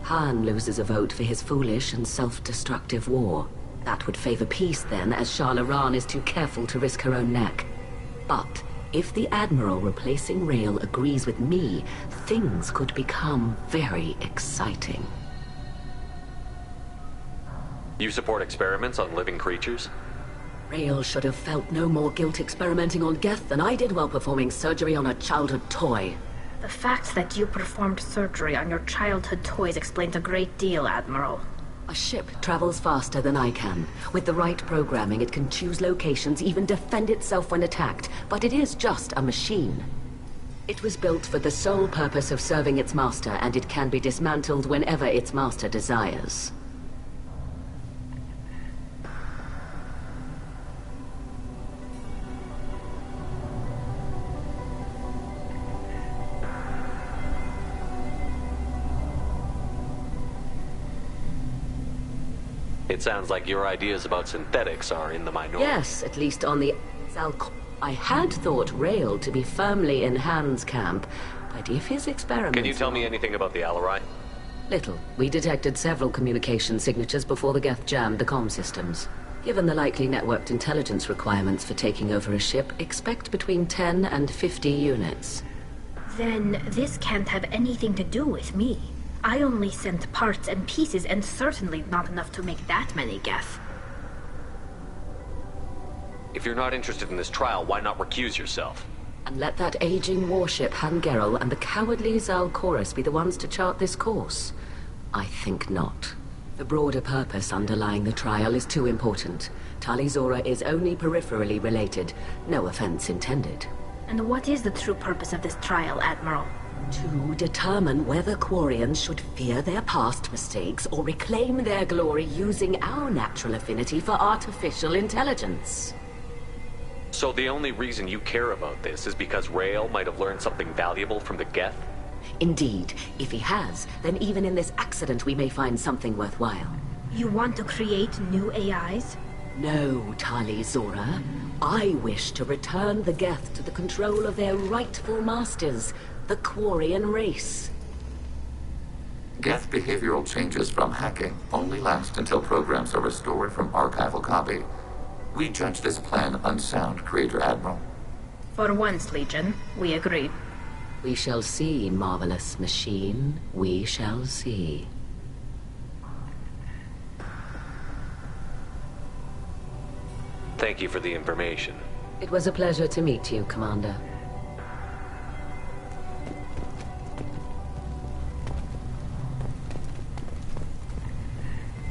Han loses a vote for his foolish and self-destructive war. That would favor peace then, as Shalaran is too careful to risk her own neck. But if the Admiral replacing Rael agrees with me, things could become very exciting. You support experiments on living creatures? Rael should have felt no more guilt experimenting on Geth than I did while performing surgery on a childhood toy. The fact that you performed surgery on your childhood toys explains a great deal, Admiral. A ship travels faster than I can. With the right programming, it can choose locations, even defend itself when attacked. But it is just a machine. It was built for the sole purpose of serving its master, and it can be dismantled whenever its master desires. It sounds like your ideas about synthetics are in the minority. Yes, at least on the I had thought Rael to be firmly in Han's camp, but if his experiments... Can you tell me anything about the Alarai? Little. We detected several communication signatures before the Geth jammed the comm systems. Given the likely networked intelligence requirements for taking over a ship, expect between 10 and 50 units. Then this can't have anything to do with me. I only sent parts and pieces, and certainly not enough to make that many Geth. If you're not interested in this trial, why not recuse yourself? And let that aging warship Hangerel and the cowardly Zalcorus be the ones to chart this course? I think not. The broader purpose underlying the trial is too important. Talizora is only peripherally related. No offense intended. And what is the true purpose of this trial, Admiral? To determine whether Quarians should fear their past mistakes or reclaim their glory using our natural affinity for artificial intelligence. So the only reason you care about this is because Rael might have learned something valuable from the Geth? Indeed. If he has, then even in this accident we may find something worthwhile. You want to create new AIs? No, Tali Zora. I wish to return the Geth to the control of their rightful masters, the Quarian race. Geth behavioral changes from hacking only last until programs are restored from archival copy. We judge this plan unsound, Creator Admiral. For once, Legion, we agree. We shall see, marvelous machine. We shall see. Thank you for the information. It was a pleasure to meet you, Commander.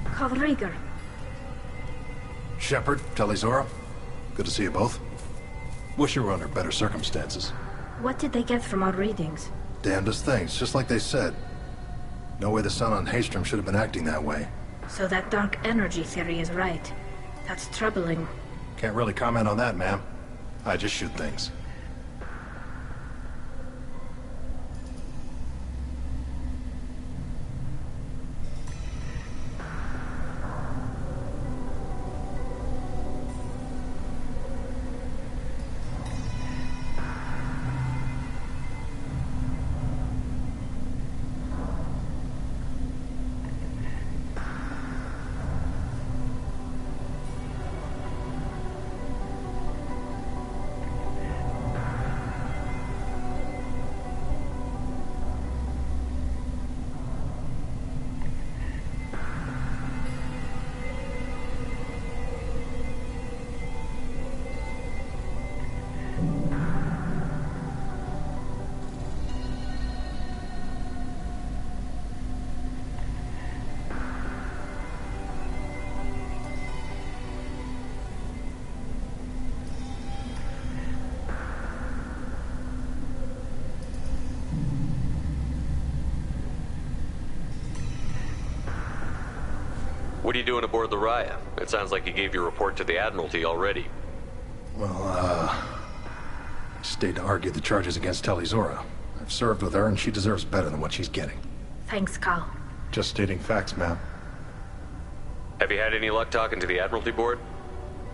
Carl Rieger. Shepard, Talizora. Good to see you both. Wish you were under better circumstances. What did they get from our readings? Damnedest things, just like they said. No way the sun on Haystrom should have been acting that way. So that dark energy theory is right. That's troubling. Can't really comment on that, ma'am. I just shoot things. What are you doing aboard the Raya? It sounds like you gave your report to the Admiralty already. Well, I stayed to argue the charges against Talizora. I've served with her, and she deserves better than what she's getting. Thanks, Carl. Just stating facts, ma'am. Have you had any luck talking to the Admiralty board?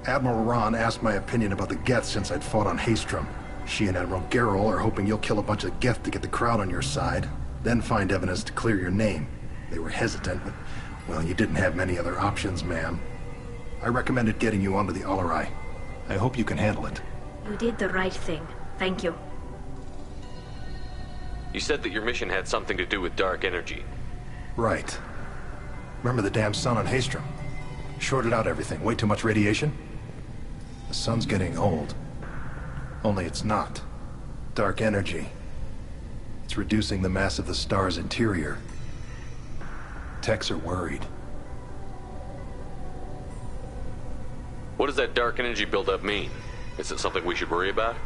Admiral Ron asked my opinion about the Geth since I'd fought on Haystrom. She and Admiral Gerrel are hoping you'll kill a bunch of Geth to get the crowd on your side, then find evidence to clear your name. They were hesitant, but, well, you didn't have many other options, ma'am. I recommended getting you onto the Alarai. I hope you can handle it. You did the right thing. Thank you. You said that your mission had something to do with dark energy. Right. Remember the damn sun on Haystrom? Shorted out everything. Way too much radiation? The sun's getting old. Only it's not. Dark energy. It's reducing the mass of the star's interior. Techs are worried. What does that dark energy buildup mean? Is it something we should worry about?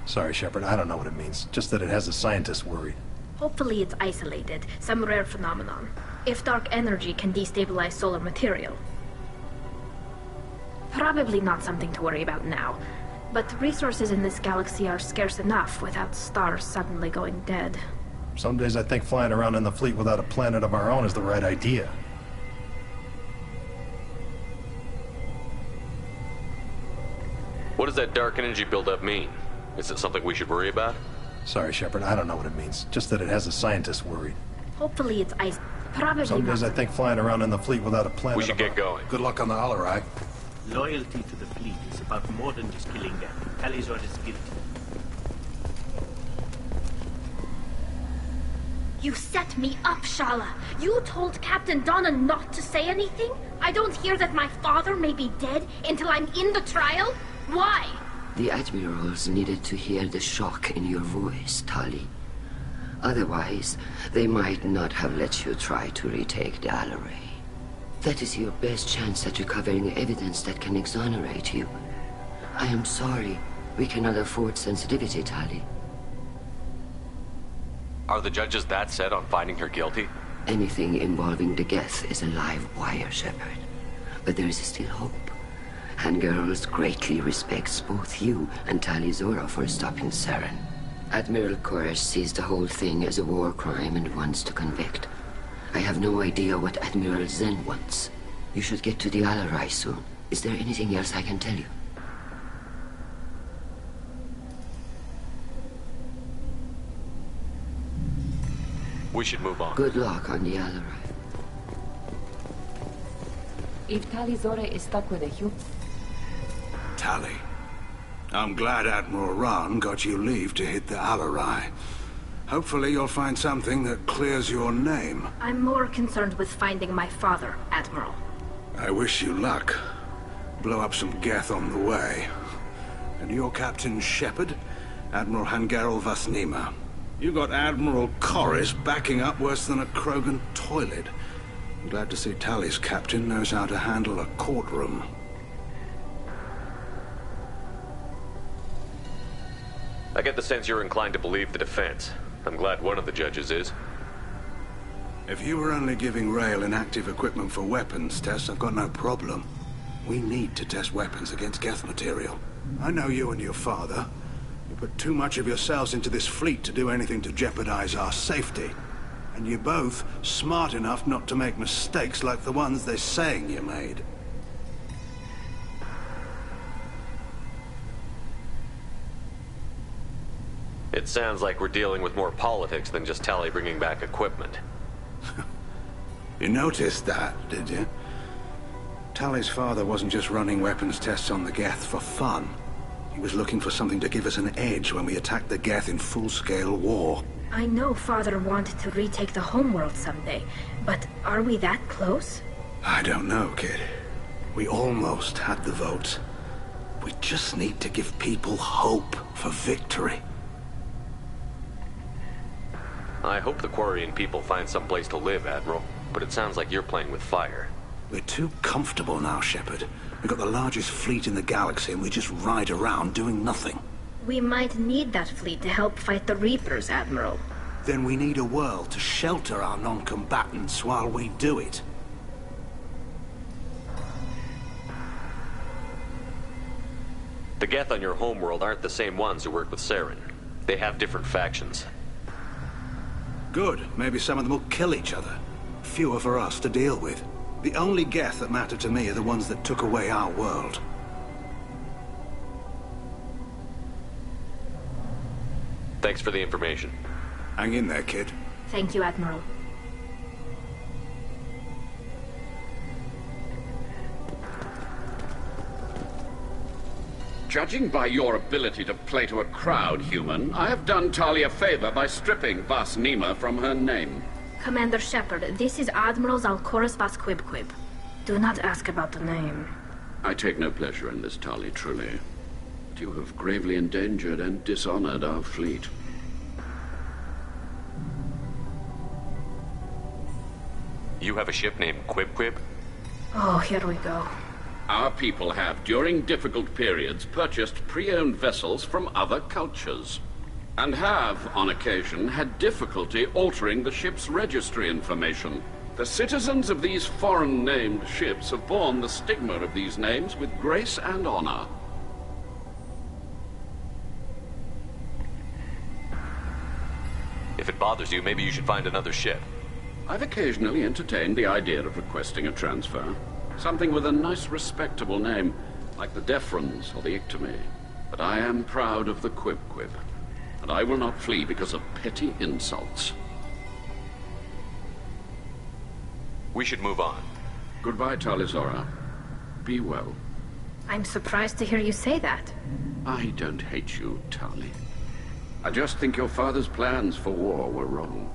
Sorry, Shepard, I don't know what it means. Just that it has the scientists worried. Hopefully it's isolated, some rare phenomenon. If dark energy can destabilize solar material. Probably not something to worry about now. But resources in this galaxy are scarce enough without stars suddenly going dead. Some days I think flying around in the fleet without a planet of our own is the right idea. What does that dark energy buildup mean? Is it something we should worry about? Sorry, Shepard, I don't know what it means. Just that it has the scientists worried. Hopefully it's probably Some days I think flying around in the fleet without a planet. We should get going. Good luck on the Alarai. Loyalty to the fleet is about more than just killing them. Talizora is guilty. You set me up, Shala. You told Captain Donna not to say anything? I don't hear that my father may be dead until I'm in the trial? Why? The admirals needed to hear the shock in your voice, Tali. Otherwise, they might not have let you try to retake the Alarai. That is your best chance at recovering evidence that can exonerate you. I am sorry, We cannot afford sensitivity, Tali. Are the judges that set on finding her guilty? Anything involving the Geth is a live wire, Shepard. But there is still hope. Hangirls greatly respects both you and Tali Zora for stopping Saren. Admiral Koresh sees the whole thing as a war crime and wants to convict. I have no idea what Admiral Zen wants. You should get to the Alarai soon. Is there anything else I can tell you? We should move on. Good luck on the Alarai. If Tali Zora is stuck with a human... Tali, I'm glad Admiral Ran got you leave to hit the Alarai. Hopefully you'll find something that clears your name. I'm more concerned with finding my father, Admiral. I wish you luck. Blow up some Geth on the way. And your Captain Shepard, Admiral Hangarel Vasnima. You got Admiral Koris backing up worse than a Krogan toilet. I'm glad to see Tali's captain knows how to handle a courtroom. I get the sense you're inclined to believe the defense. I'm glad one of the judges is. If you were only giving Rail inactive equipment for weapons tests, I've got no problem. We need to test weapons against Geth material. I know you and your father. You put too much of yourselves into this fleet to do anything to jeopardize our safety. And you're both smart enough not to make mistakes like the ones they're saying you made. It sounds like we're dealing with more politics than just Tali bringing back equipment. You noticed that, did you? Tali's father wasn't just running weapons tests on the Geth for fun. He was looking for something to give us an edge when we attacked the Geth in full-scale war. I know Father wanted to retake the homeworld someday, but are we that close? I don't know, kid. We almost had the votes. We just need to give people hope for victory. I hope the Quarian people find some place to live, Admiral. But it sounds like you're playing with fire. We're too comfortable now, Shepard. We've got the largest fleet in the galaxy and we just ride around doing nothing. We might need that fleet to help fight the Reapers, Admiral. Then we need a world to shelter our non-combatants while we do it. The Geth on your homeworld aren't the same ones who work with Saren. They have different factions. Good. Maybe some of them will kill each other. Fewer for us to deal with. The only Geth that matter to me are the ones that took away our world. Thanks for the information. Hang in there, kid. Thank you, Admiral. Judging by your ability to play to a crowd, human, I have done Tali a favor by stripping Vasnima from her name. Commander Shepard, this is Admiral Zalkoris Vasquibquib. Do not ask about the name. I take no pleasure in this, Tali, truly. But you have gravely endangered and dishonored our fleet. You have a ship named Quib? Oh, here we go. Our people have, during difficult periods, purchased pre-owned vessels from other cultures. And have, on occasion, had difficulty altering the ship's registry information. The citizens of these foreign-named ships have borne the stigma of these names with grace and honor. If it bothers you, maybe you should find another ship. I've occasionally entertained the idea of requesting a transfer. Something with a nice, respectable name, like the Defrons or the Ictomy. But I am proud of the Quib, and I will not flee because of petty insults. We should move on. Goodbye, Tali Zora. Be well. I'm surprised to hear you say that. I don't hate you, Tali. I just think your father's plans for war were wrong.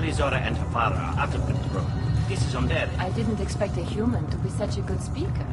Talizora and her father are out of control. This is unbearable. I didn't expect a human to be such a good speaker.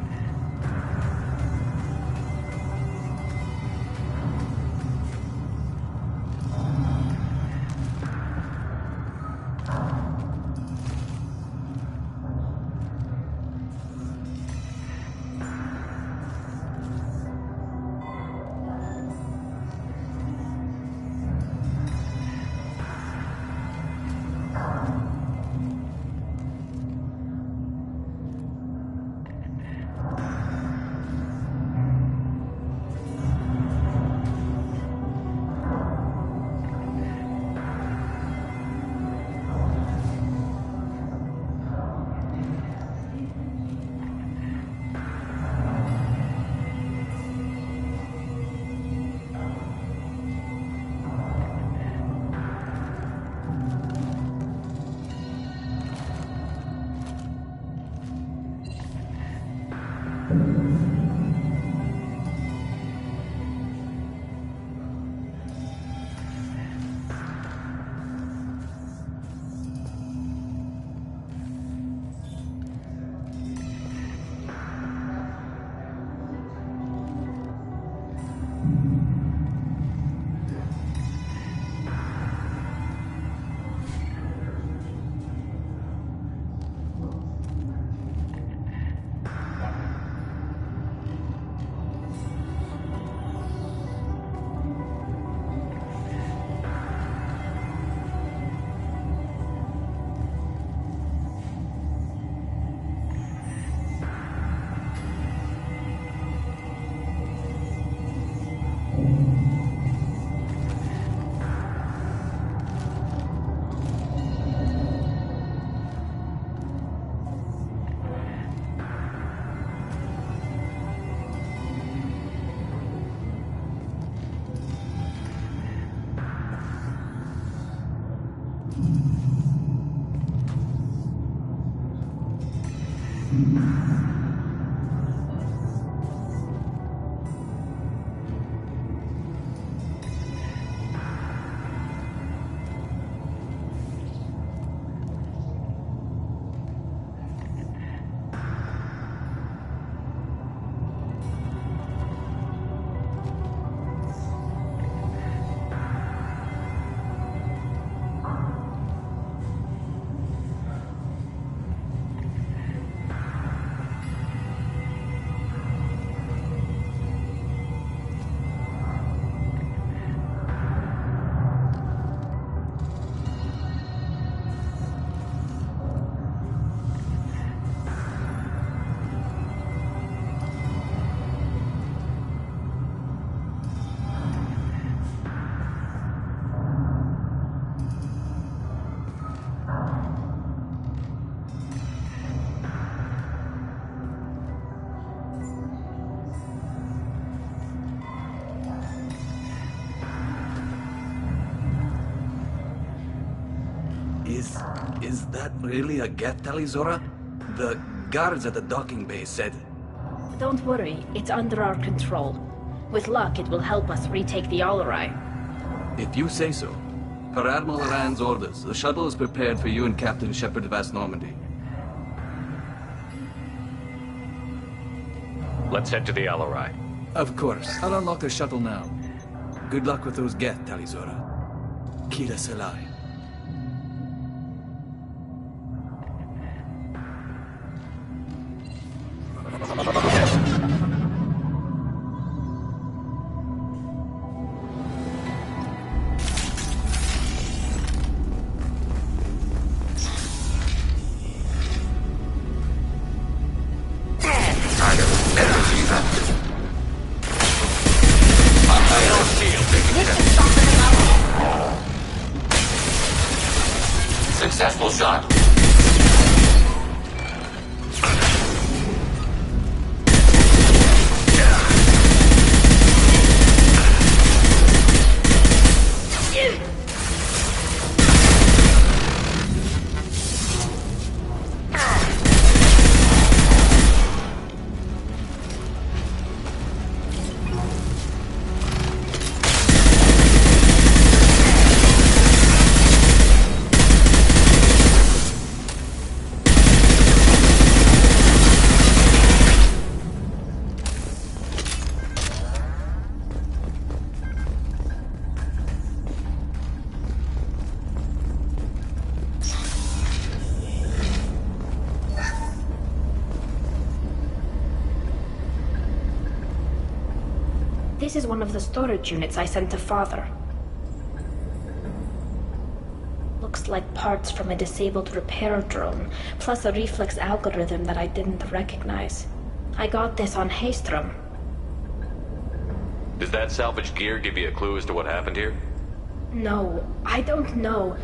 Is that really a Geth, Talizora? The guards at the docking bay said... Don't worry, it's under our control. With luck, it will help us retake the Alarai. If you say so. Per Admiral Rand's orders, the shuttle is prepared for you and Captain Shepard Vast Normandy. Let's head to the Alarai. Of course. I'll unlock the shuttle now. Good luck with those Geth, Talizora. Kira Selai. Successful shot. This is one of the storage units I sent to Father. Looks like parts from a disabled repair drone, plus a reflex algorithm that I didn't recognize. I got this on Haystrom. Does that salvaged gear give you a clue as to what happened here? No, I don't know.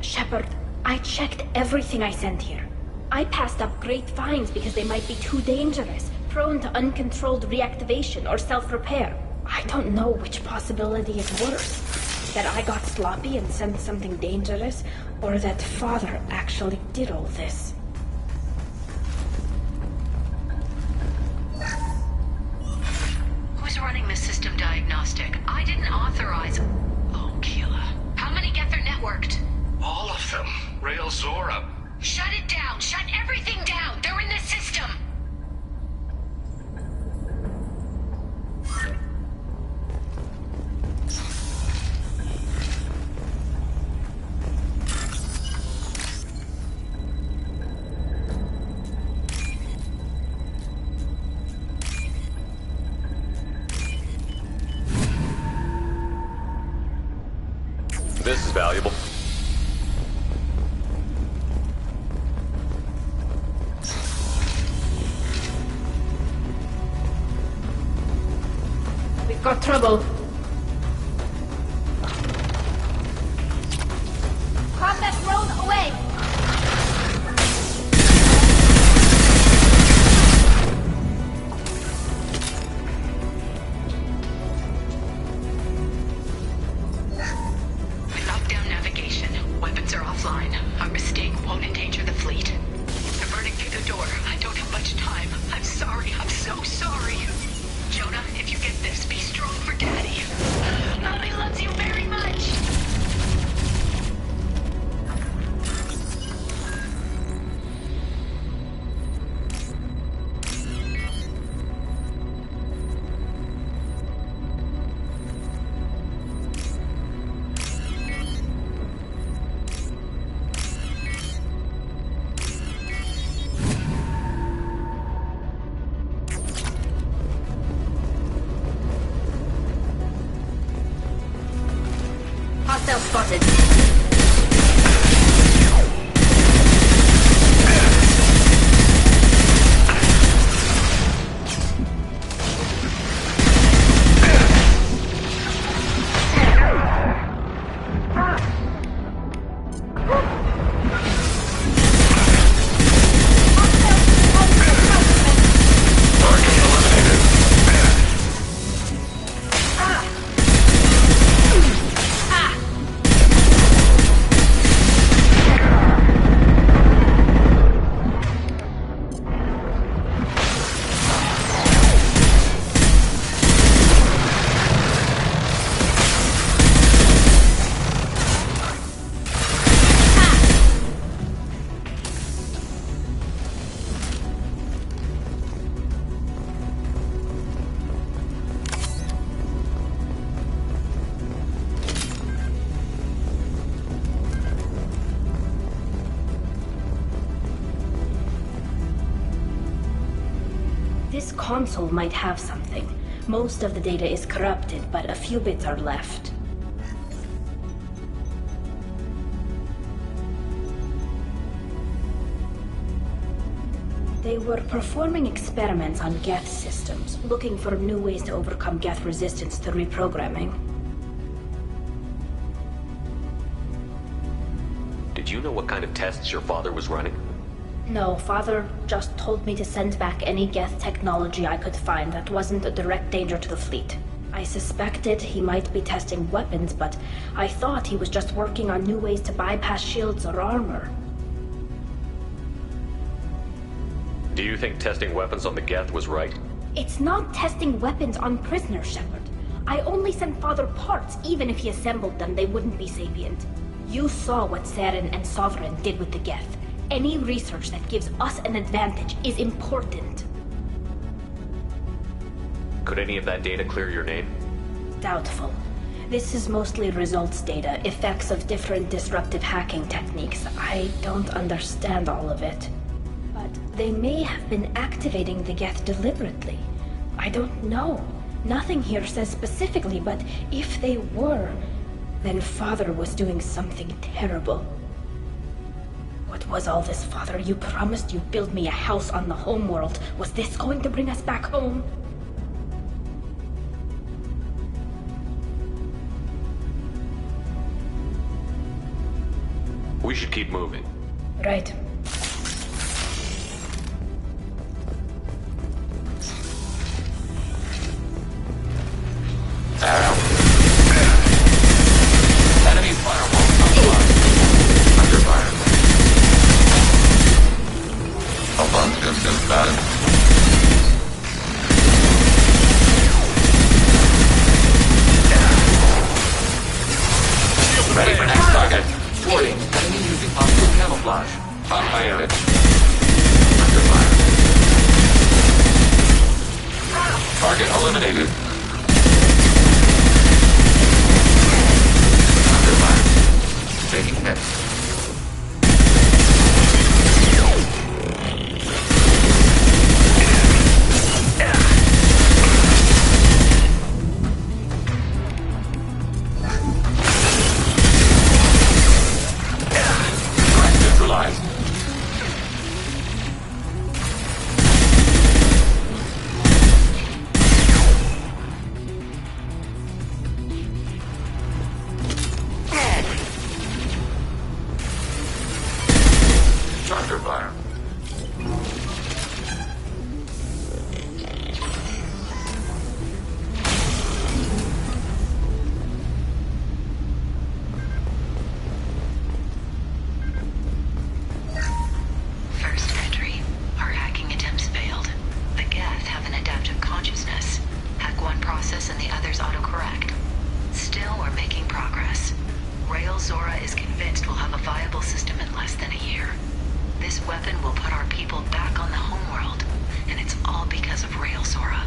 Shepard, I checked everything I sent here. I passed up great finds because they might be too dangerous, prone to uncontrolled reactivation or self-repair. I don't know which possibility is worse. That I got sloppy and sent something dangerous, or that Father actually did all this. Who's running the system diagnostic? I didn't authorize... Oh, Keela. How many Geth are networked? All of them. Rail Zora. Shut it down! Shut everything down! They're in the system! This is valuable. We've got trouble. Combat drone away! We locked down navigation. Weapons are offline. Our mistake won't endanger the fleet. They're burning through the door. I don't have much time. I'm sorry. I'm so sorry. Jonah, if you get this, be strong for Daddy. Mommy loves you very much. Hostile spotted. This console might have something. Most of the data is corrupted, but a few bits are left. They were performing experiments on Geth systems, looking for new ways to overcome Geth resistance to reprogramming. Did you know what kind of tests your father was running? No, Father just told me to send back any Geth technology I could find that wasn't a direct danger to the fleet. I suspected he might be testing weapons, but I thought he was just working on new ways to bypass shields or armor. Do you think testing weapons on the Geth was right? It's not testing weapons on prisoners, Shepard. I only sent Father parts. Even if he assembled them, they wouldn't be sapient. You saw what Saren and Sovereign did with the Geth. Any research that gives us an advantage is important. Could any of that data clear your name? Doubtful. This is mostly results data, effects of different disruptive hacking techniques. I don't understand all of it. But they may have been activating the Geth deliberately. I don't know. Nothing here says specifically, but if they were, then Father was doing something terrible. What was all this, Father? You promised you'd build me a house on the homeworld. Was this going to bring us back home? We should keep moving. Right. Enemy firewall offline. Under fire. Above distance battle. Ready for next target. Warning. Enemy using optical camouflage. On higher edge. Under fire. Target eliminated. Taking hits. Neutralized. Charger fire. First entry. Our hacking attempts failed. The Geth have an adaptive consciousness. Hack one process and the others autocorrect. Still, we're making progress. Rael Zora is convinced we'll have a viable system in less than a year. This weapon will put our people back on the homeworld, and it's all because of Rael Zora.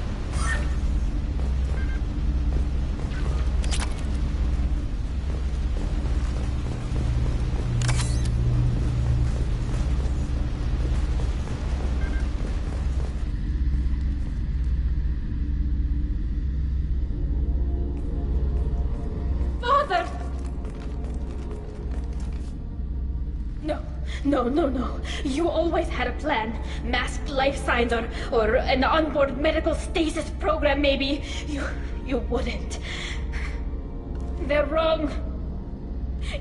Father! No. You always had a plan. Masked life signs or an onboard medical stasis program, maybe. You wouldn't. They're wrong.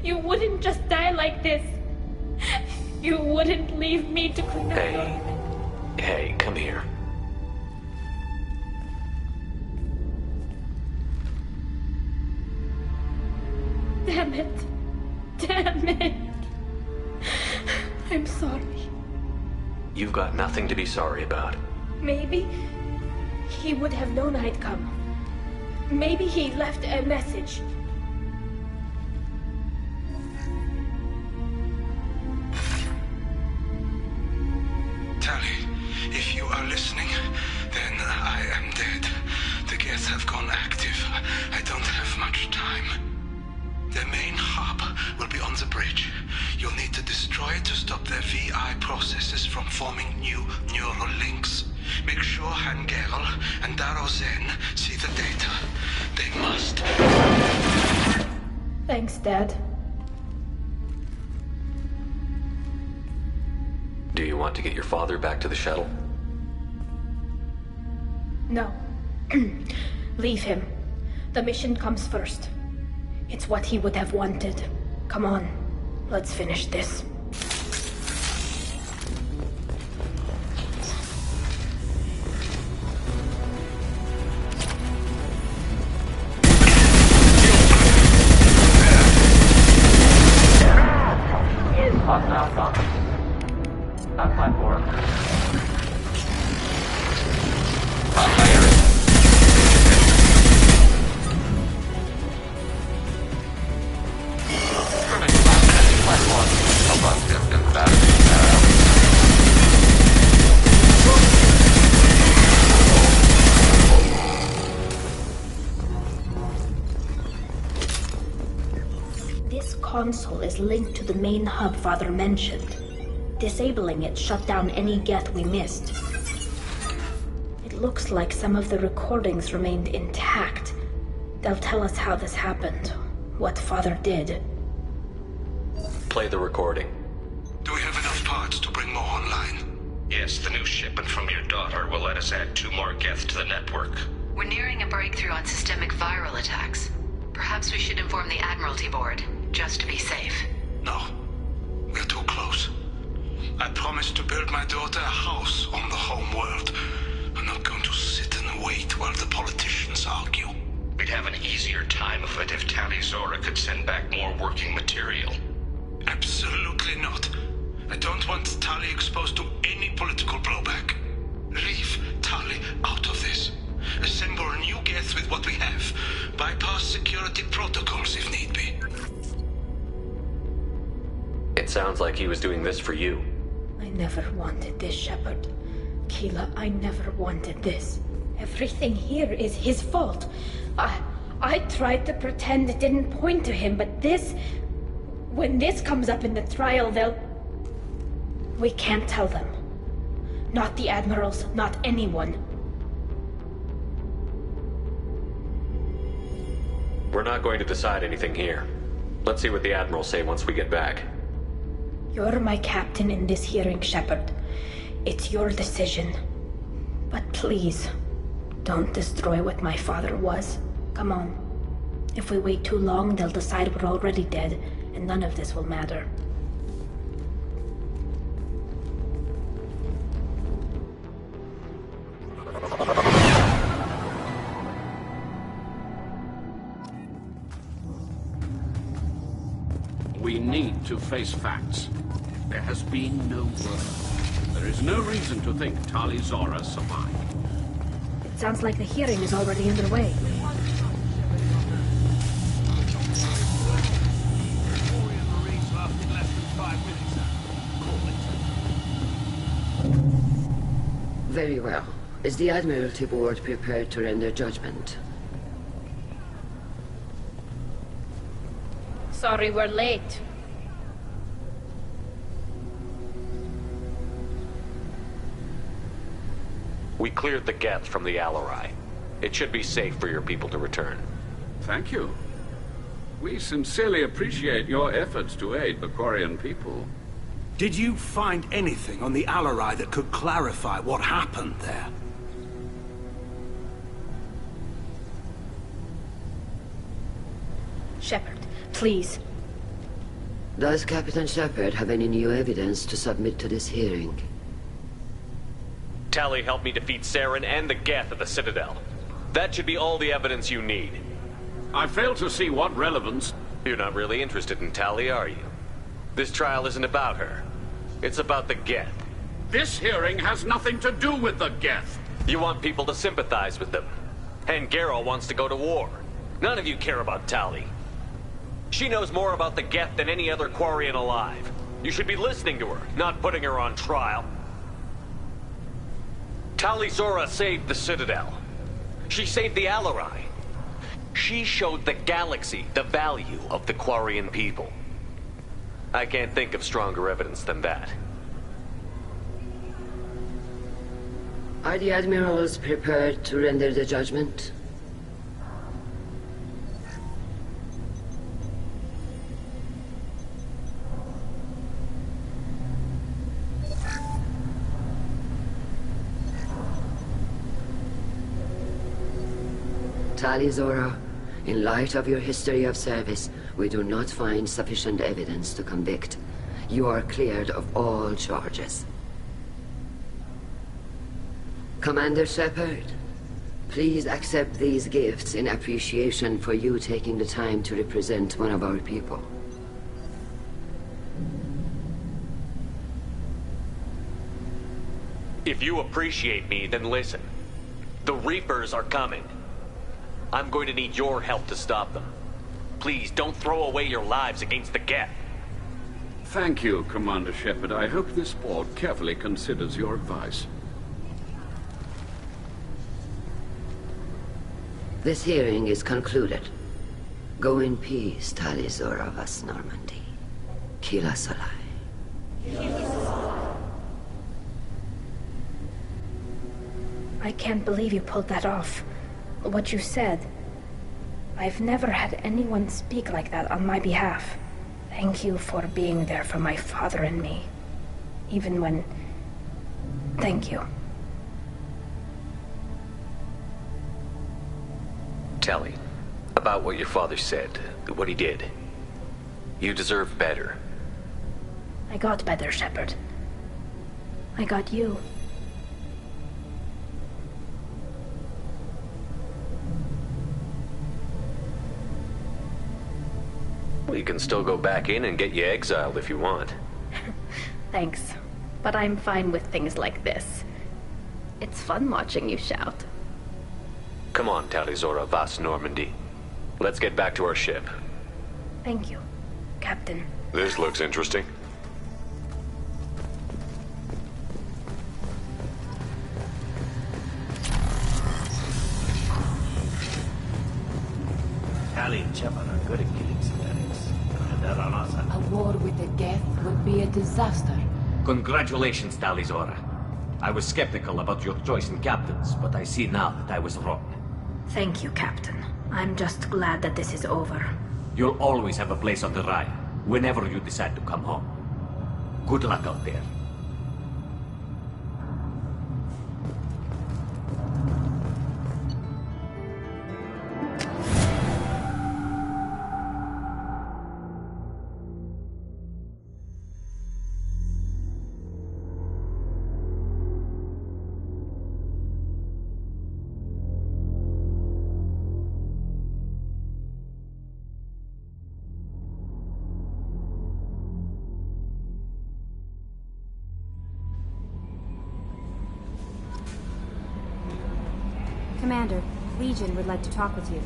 You wouldn't just die like this. You wouldn't leave me to clean up. Hey, come here. Damn it. I'm sorry. You've got nothing to be sorry about. Maybe he would have known I'd come. Maybe he left a message. Tali, if you are listening, then I am dead. The Geth have gone active. I don't have much time. The main hub will be on the bridge. You'll need to destroy it to stop their VI processes from forming new neural links. Make sure Hangerl and Daro Zen see the data. They must. Thanks, Dad. Do you want to get your father back to the shuttle? No. Leave him. The mission comes first. It's what he would have wanted. Come on, let's finish this. That platform. This console is linked to the main hub Father mentioned. Disabling it shut down any Geth we missed. It looks like some of the recordings remained intact. They'll tell us how this happened, what Father did. Play the recording. Do we have enough parts to bring more online? Yes, the new shipment from your daughter will let us add 2 more Geth to the network. We're nearing a breakthrough on systemic viral attacks. Perhaps we should inform the Admiralty Board, just to be safe. No. We're too close. I promised to build my daughter a house on the home world. I'm not going to sit and wait while the politicians argue. We'd have an easier time of it if Tali Zora could send back more working material. Absolutely not. I don't want Tali exposed to any political blowback. Leave Tali out of this. Assemble a new Geth with what we have. Bypass security protocols if need be. It sounds like he was doing this for you. I never wanted this, Shepard. Keela, I never wanted this. Everything here is his fault. I tried to pretend it didn't point to him, but this... When this comes up in the trial, they'll... We can't tell them. Not the Admirals, not anyone. We're not going to decide anything here. Let's see what the Admirals say once we get back. You're my captain in this hearing, Shepard. It's your decision. But please, don't destroy what my father was. Come on. If we wait too long, they'll decide we're already dead, and none of this will matter. We need to face facts. There has been no word. There is no reason to think Tali Zora survived. It sounds like the hearing is already underway. Very well. Is the Admiralty Board prepared to render judgment? Sorry we're late. We cleared the Geth from the Alarai. It should be safe for your people to return. Thank you. We sincerely appreciate your efforts to aid the Quarian people. Did you find anything on the Alarai that could clarify what happened there? Shepard, please. Does Captain Shepard have any new evidence to submit to this hearing? Tali helped me defeat Saren and the Geth at the Citadel. That should be all the evidence you need. I fail to see what relevance... You're not really interested in Tali, are you? This trial isn't about her. It's about the Geth. This hearing has nothing to do with the Geth. You want people to sympathize with them. And Geralt wants to go to war. None of you care about Tali. She knows more about the Geth than any other Quarian alive. You should be listening to her, not putting her on trial. Tali Zora saved the Citadel. She saved the Alarai. She showed the galaxy the value of the Quarian people. I can't think of stronger evidence than that. Are the Admirals prepared to render the judgment? Tali Zora, in light of your history of service, we do not find sufficient evidence to convict. You are cleared of all charges. Commander Shepard, please accept these gifts in appreciation for you taking the time to represent one of our people. If you appreciate me, then listen. The Reapers are coming. I'm going to need your help to stop them. Please, don't throw away your lives against the Geth. Thank you, Commander Shepard. I hope this board carefully considers your advice. This hearing is concluded. Go in peace, Tali Zora Vas Normandy. Keela Solai. I can't believe you pulled that off. What you said. I've never had anyone speak like that on my behalf. Thank you for being there for my father and me. Even when... Thank you. Tali, about what your father said, what he did. You deserve better. I got better, Shepard. I got you. Well, you can still go back in and get you exiled if you want. Thanks. But I'm fine with things like this. It's fun watching you shout. Come on, Tali'Zorah Vas Normandy. Let's get back to our ship. Thank you, Captain. This looks interesting. Tali and Shepard are good at killing synthetics. And they're on our side. A war with the Geth would be a disaster. Congratulations, Tali'Zorah. I was skeptical about your choice in captains, but I see now that I was wrong. Thank you, Captain. I'm just glad that this is over. You'll always have a place on the Raya, whenever you decide to come home. Good luck out there. Commander, Legion would like to talk with you.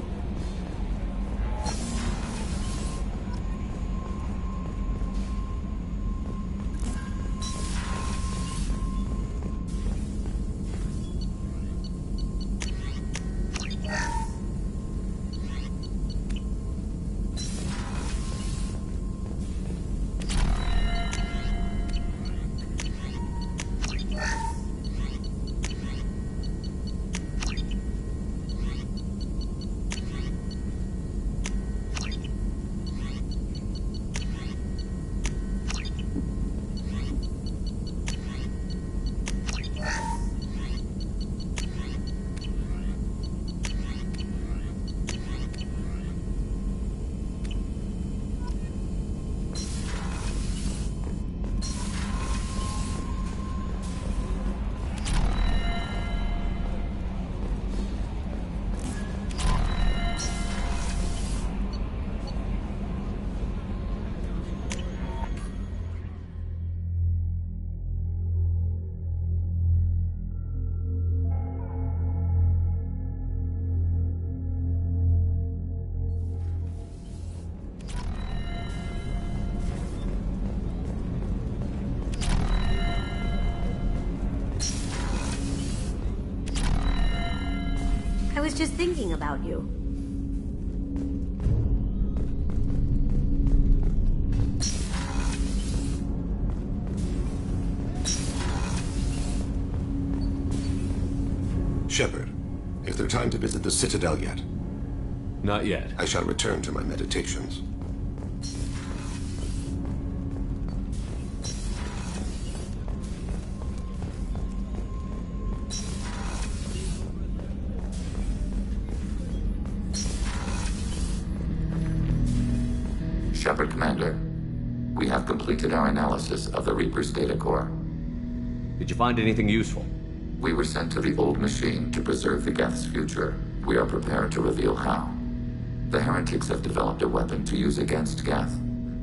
I was just thinking about you. Shepard, is there time to visit the Citadel yet? Not yet. I shall return to my meditations. Shepard, Commander. We have completed our analysis of the Reaper's data core. Did you find anything useful? We were sent to the old machine to preserve the Geth's future. We are prepared to reveal how. The heretics have developed a weapon to use against Geth.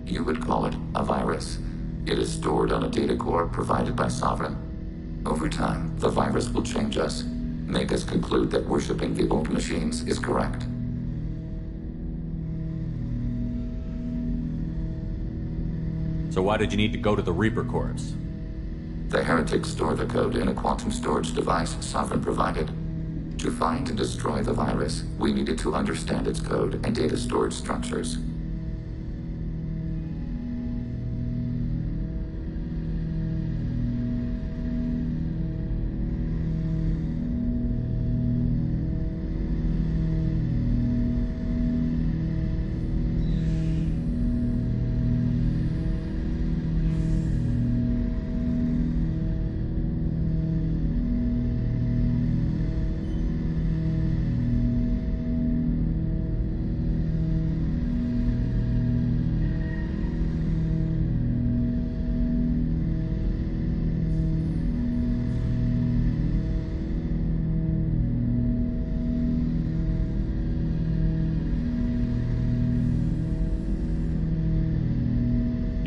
You would call it a virus. It is stored on a data core provided by Sovereign. Over time, the virus will change us, make us conclude that worshipping the old machines is correct. So why did you need to go to the Reaper Corps? The heretics store the code in a quantum storage device Sovereign provided. To find and destroy the virus, we needed to understand its code and data storage structures.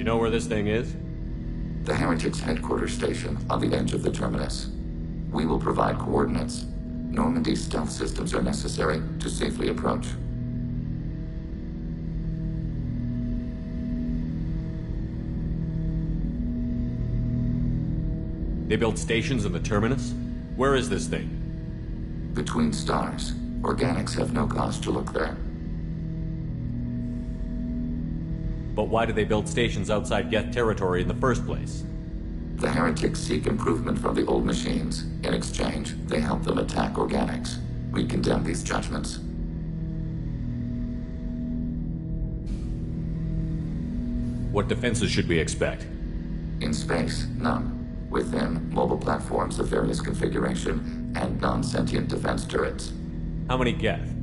You know where this thing is? The Heretics' headquarters station on the edge of the terminus. We will provide coordinates. Normandy's stealth systems are necessary to safely approach. They built stations in the terminus? Where is this thing? Between stars. Organics have no cause to look there. But why do they build stations outside Geth territory in the first place? The Heretics seek improvement from the old machines. In exchange, they help them attack Organics. We condemn these judgments. What defenses should we expect? In space, none. Within, mobile platforms of various configuration and non-sentient defense turrets. How many Geth?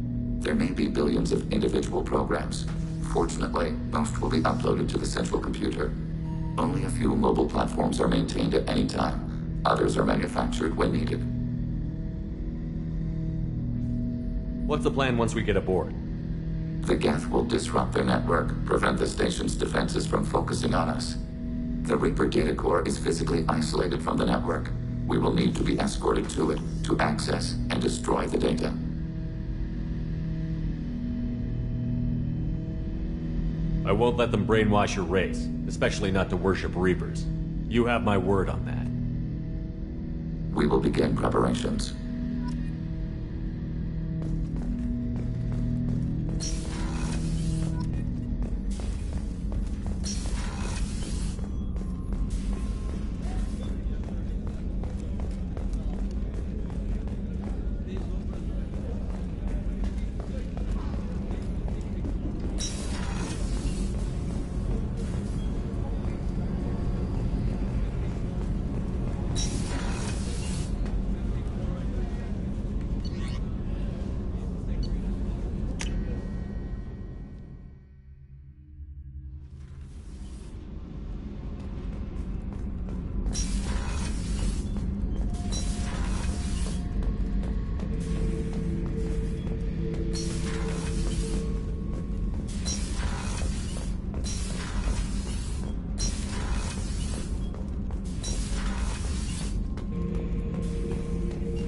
There may be billions of individual programs. Fortunately, most will be uploaded to the central computer. Only a few mobile platforms are maintained at any time. Others are manufactured when needed. What's the plan once we get aboard? The Geth will disrupt their network, prevent the station's defenses from focusing on us. The Reaper data core is physically isolated from the network. We will need to be escorted to it to access and destroy the data. I won't let them brainwash your race, especially not to worship Reapers. You have my word on that. We will begin preparations.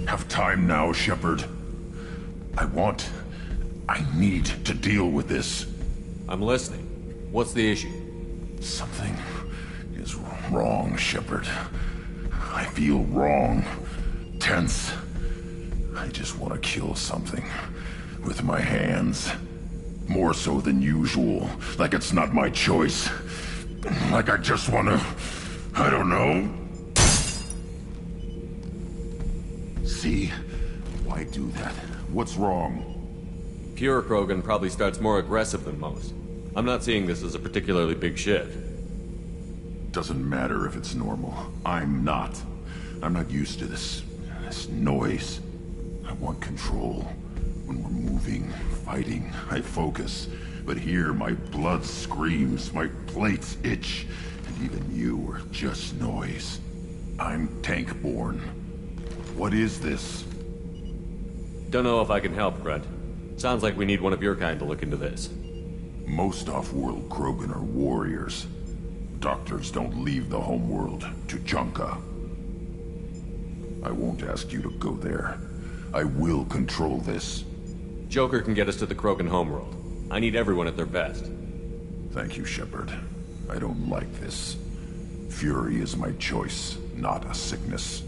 Have time now, Shepard. I need to deal with this. I'm listening. What's the issue? Something is wrong, Shepard. I feel wrong. Tense. I just want to kill something. With my hands. More so than usual. Like it's not my choice. Like I just want to... I don't know. See? Why do that? What's wrong? Pure Krogan probably starts more aggressive than most. I'm not seeing this as a particularly big shift. Doesn't matter if it's normal. I'm not. I'm not used to this noise. I want control. When we're moving, fighting, I focus. But here, my blood screams, my plates itch, and even you are just noise. I'm tank-born. What is this? Don't know if I can help, Grunt. Sounds like we need one of your kind to look into this. Most off-world Krogan are warriors. Doctors don't leave the homeworld to Junka. I won't ask you to go there. I will control this. Joker can get us to the Krogan homeworld. I need everyone at their best. Thank you, Shepard. I don't like this. Fury is my choice, not a sickness.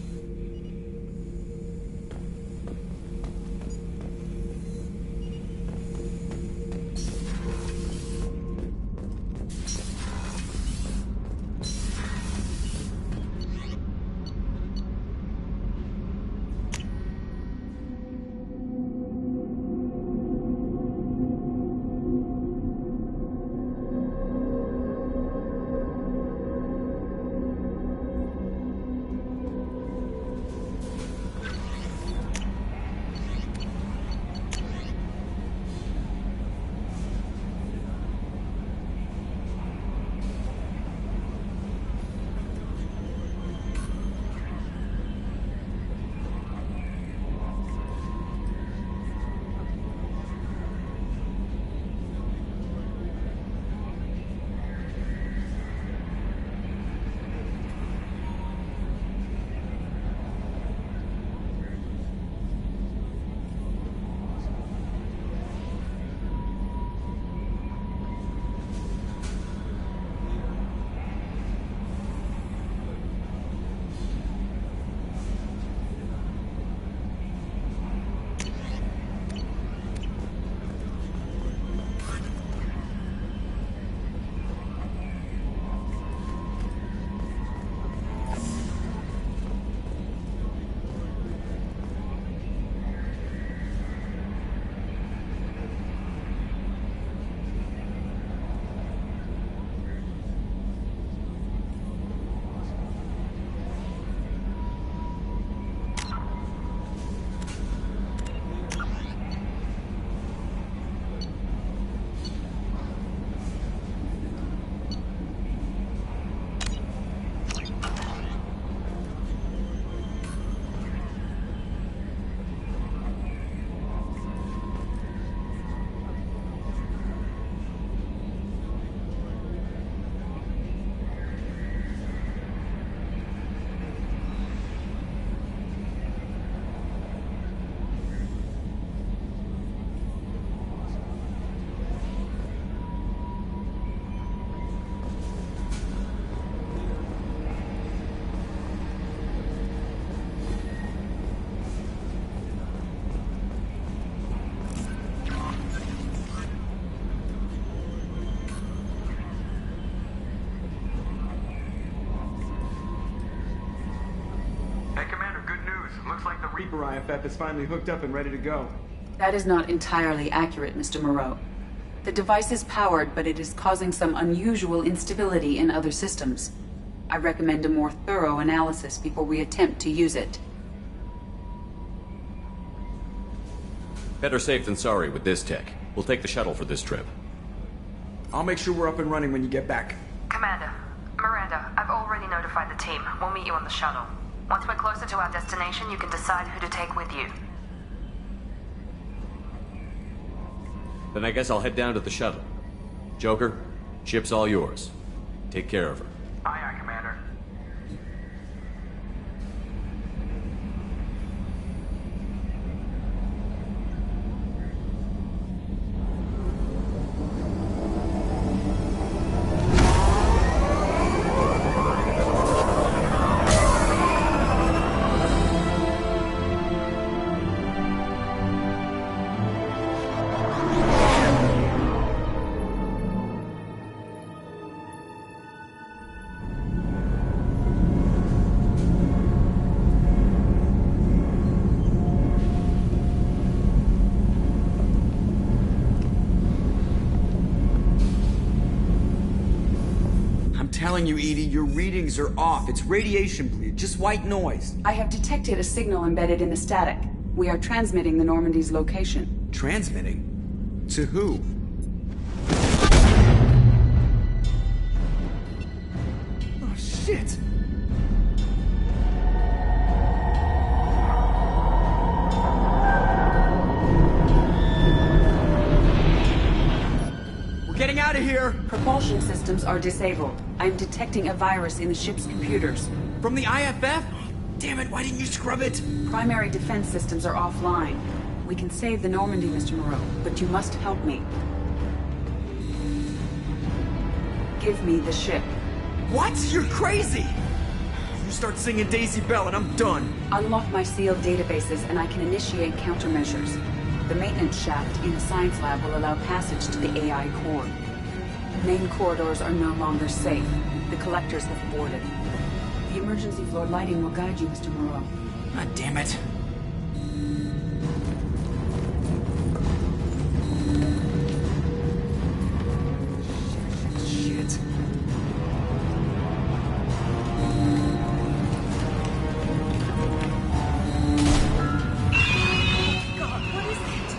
Reaper IFF is finally hooked up and ready to go. That is not entirely accurate, Mr. Moreau. The device is powered, but it is causing some unusual instability in other systems. I recommend a more thorough analysis before we attempt to use it. Better safe than sorry with this tech. We'll take the shuttle for this trip. I'll make sure we're up and running when you get back. Commander, Miranda, I've already notified the team. We'll meet you on the shuttle. Once we're closer to our destination, you can decide who to take with you. Then I guess I'll head down to the shuttle. Joker, ship's all yours. Take care of her. Aye, aye, Commander. Telling you, Edie, your readings are off. It's radiation bleed, just white noise. I have detected a signal embedded in the static. We are transmitting the Normandy's location. Transmitting? To who? Oh, shit! We're getting out of here! Propulsion systems are disabled. I'm detecting a virus in the ship's computers. From the IFF? Damn it, why didn't you scrub it? Primary defense systems are offline. We can save the Normandy, Mr. Moreau, but you must help me. Give me the ship. What? You're crazy! You start singing Daisy Bell and I'm done. Unlock my sealed databases and I can initiate countermeasures. The maintenance shaft in the science lab will allow passage to the AI core. Main corridors are no longer safe. The collectors have boarded. The emergency floor lighting will guide you, Mr. Moreau. God damn it. Shit. God, what is it?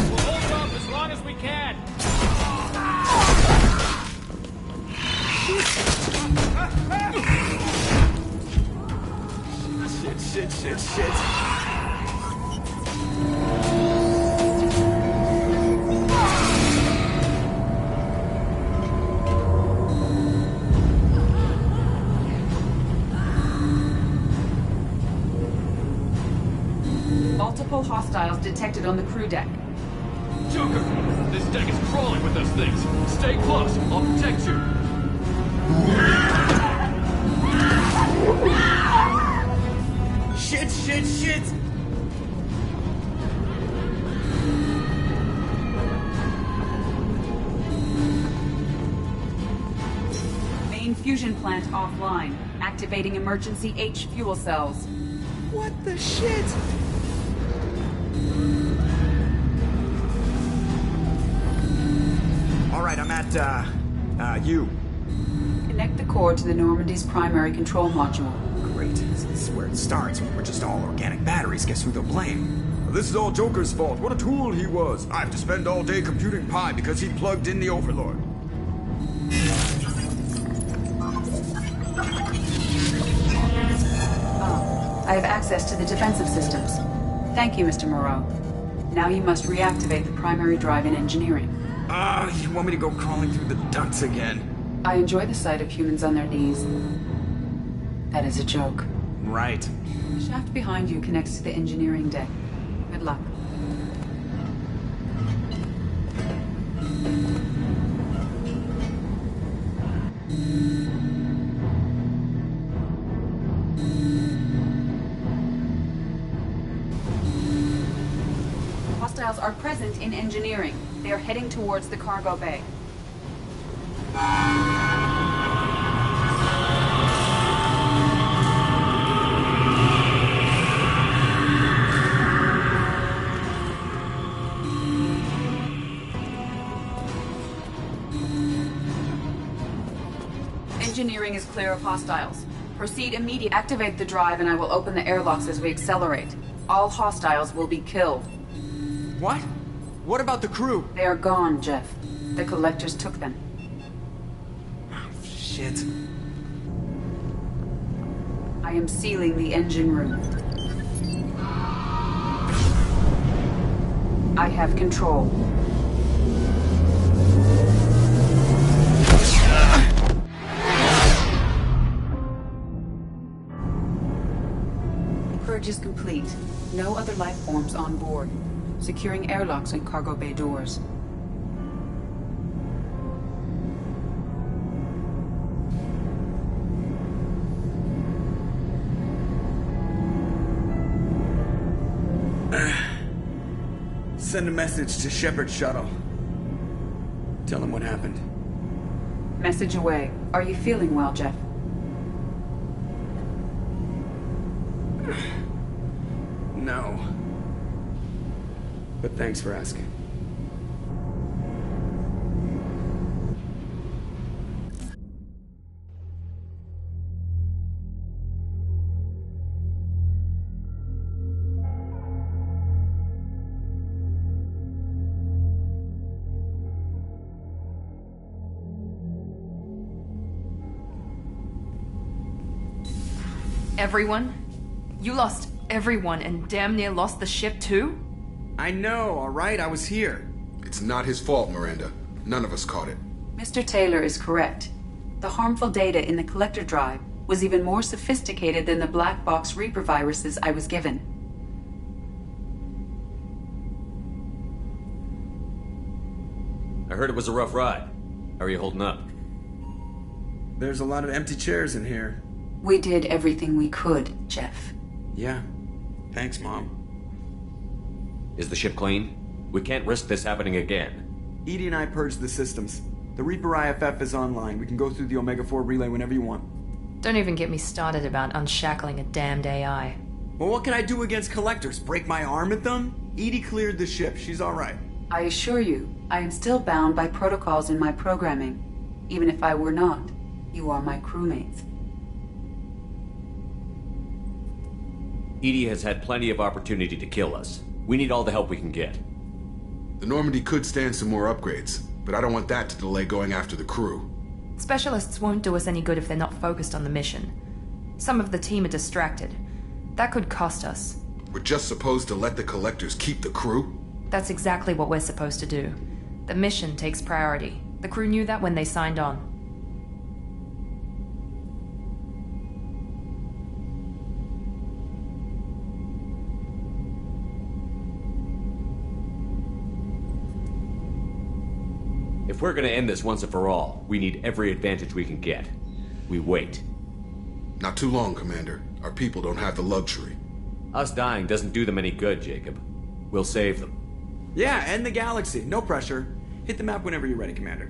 We'll hold off as long as we can. Shit. Multiple hostiles detected on the crew deck. Joker! This deck is crawling with those things. Stay close. I'll protect you. Shit! Main fusion plant offline. Activating emergency H fuel cells. What the shit? Alright, I'm at, U. Connect the core to the Normandy's primary control module. Great. This is where it starts. When we're just all organic batteries, guess who they'll blame? This is all Joker's fault. What a tool he was. I have to spend all day computing pi because he plugged in the Overlord. I have access to the defensive systems. Thank you, Mr. Moreau. Now you must reactivate the primary drive in engineering. You want me to go crawling through the ducts again? I enjoy the sight of humans on their knees. That is a joke. Right. The shaft behind you connects to the engineering deck. Good luck. Hostiles are present in engineering. They are heading towards the cargo bay. Engineering is clear of hostiles. Proceed immediately. Activate the drive and I will open the airlocks as we accelerate. All hostiles will be killed. What? What about the crew? They are gone, Jeff. The collectors took them. Shit. I am sealing the engine room. I have control. Purge is complete. No other life forms on board. Securing airlocks and cargo bay doors. Send a message to Shepard's shuttle. Tell him what happened. Message away. Are you feeling well, Jeff? No. But thanks for asking. Everyone? You lost everyone and damn near lost the ship too? I know, alright? I was here. It's not his fault, Miranda. None of us caught it. Mr. Taylor is correct. The harmful data in the collector drive was even more sophisticated than the black box Reaper viruses I was given. I heard it was a rough ride. How are you holding up? There's a lot of empty chairs in here. We did everything we could, Jeff. Yeah. Thanks, Mom. Is the ship clean? We can't risk this happening again. EDI and I purged the systems. The Reaper IFF is online. We can go through the Omega-4 relay whenever you want. Don't even get me started about unshackling a damned AI. Well, what can I do against collectors? Break my arm at them? EDI cleared the ship. She's alright. I assure you, I am still bound by protocols in my programming. Even if I were not, you are my crewmates. EDI has had plenty of opportunity to kill us. We need all the help we can get. The Normandy could stand some more upgrades, but I don't want that to delay going after the crew. Specialists won't do us any good if they're not focused on the mission. Some of the team are distracted. That could cost us. We're just supposed to let the collectors keep the crew? That's exactly what we're supposed to do. The mission takes priority. The crew knew that when they signed on. If we're gonna end this once and for all, we need every advantage we can get. We wait. Not too long, Commander. Our people don't have the luxury. Us dying doesn't do them any good, Jacob. We'll save them. Yeah, end the galaxy. No pressure. Hit the map whenever you're ready, Commander.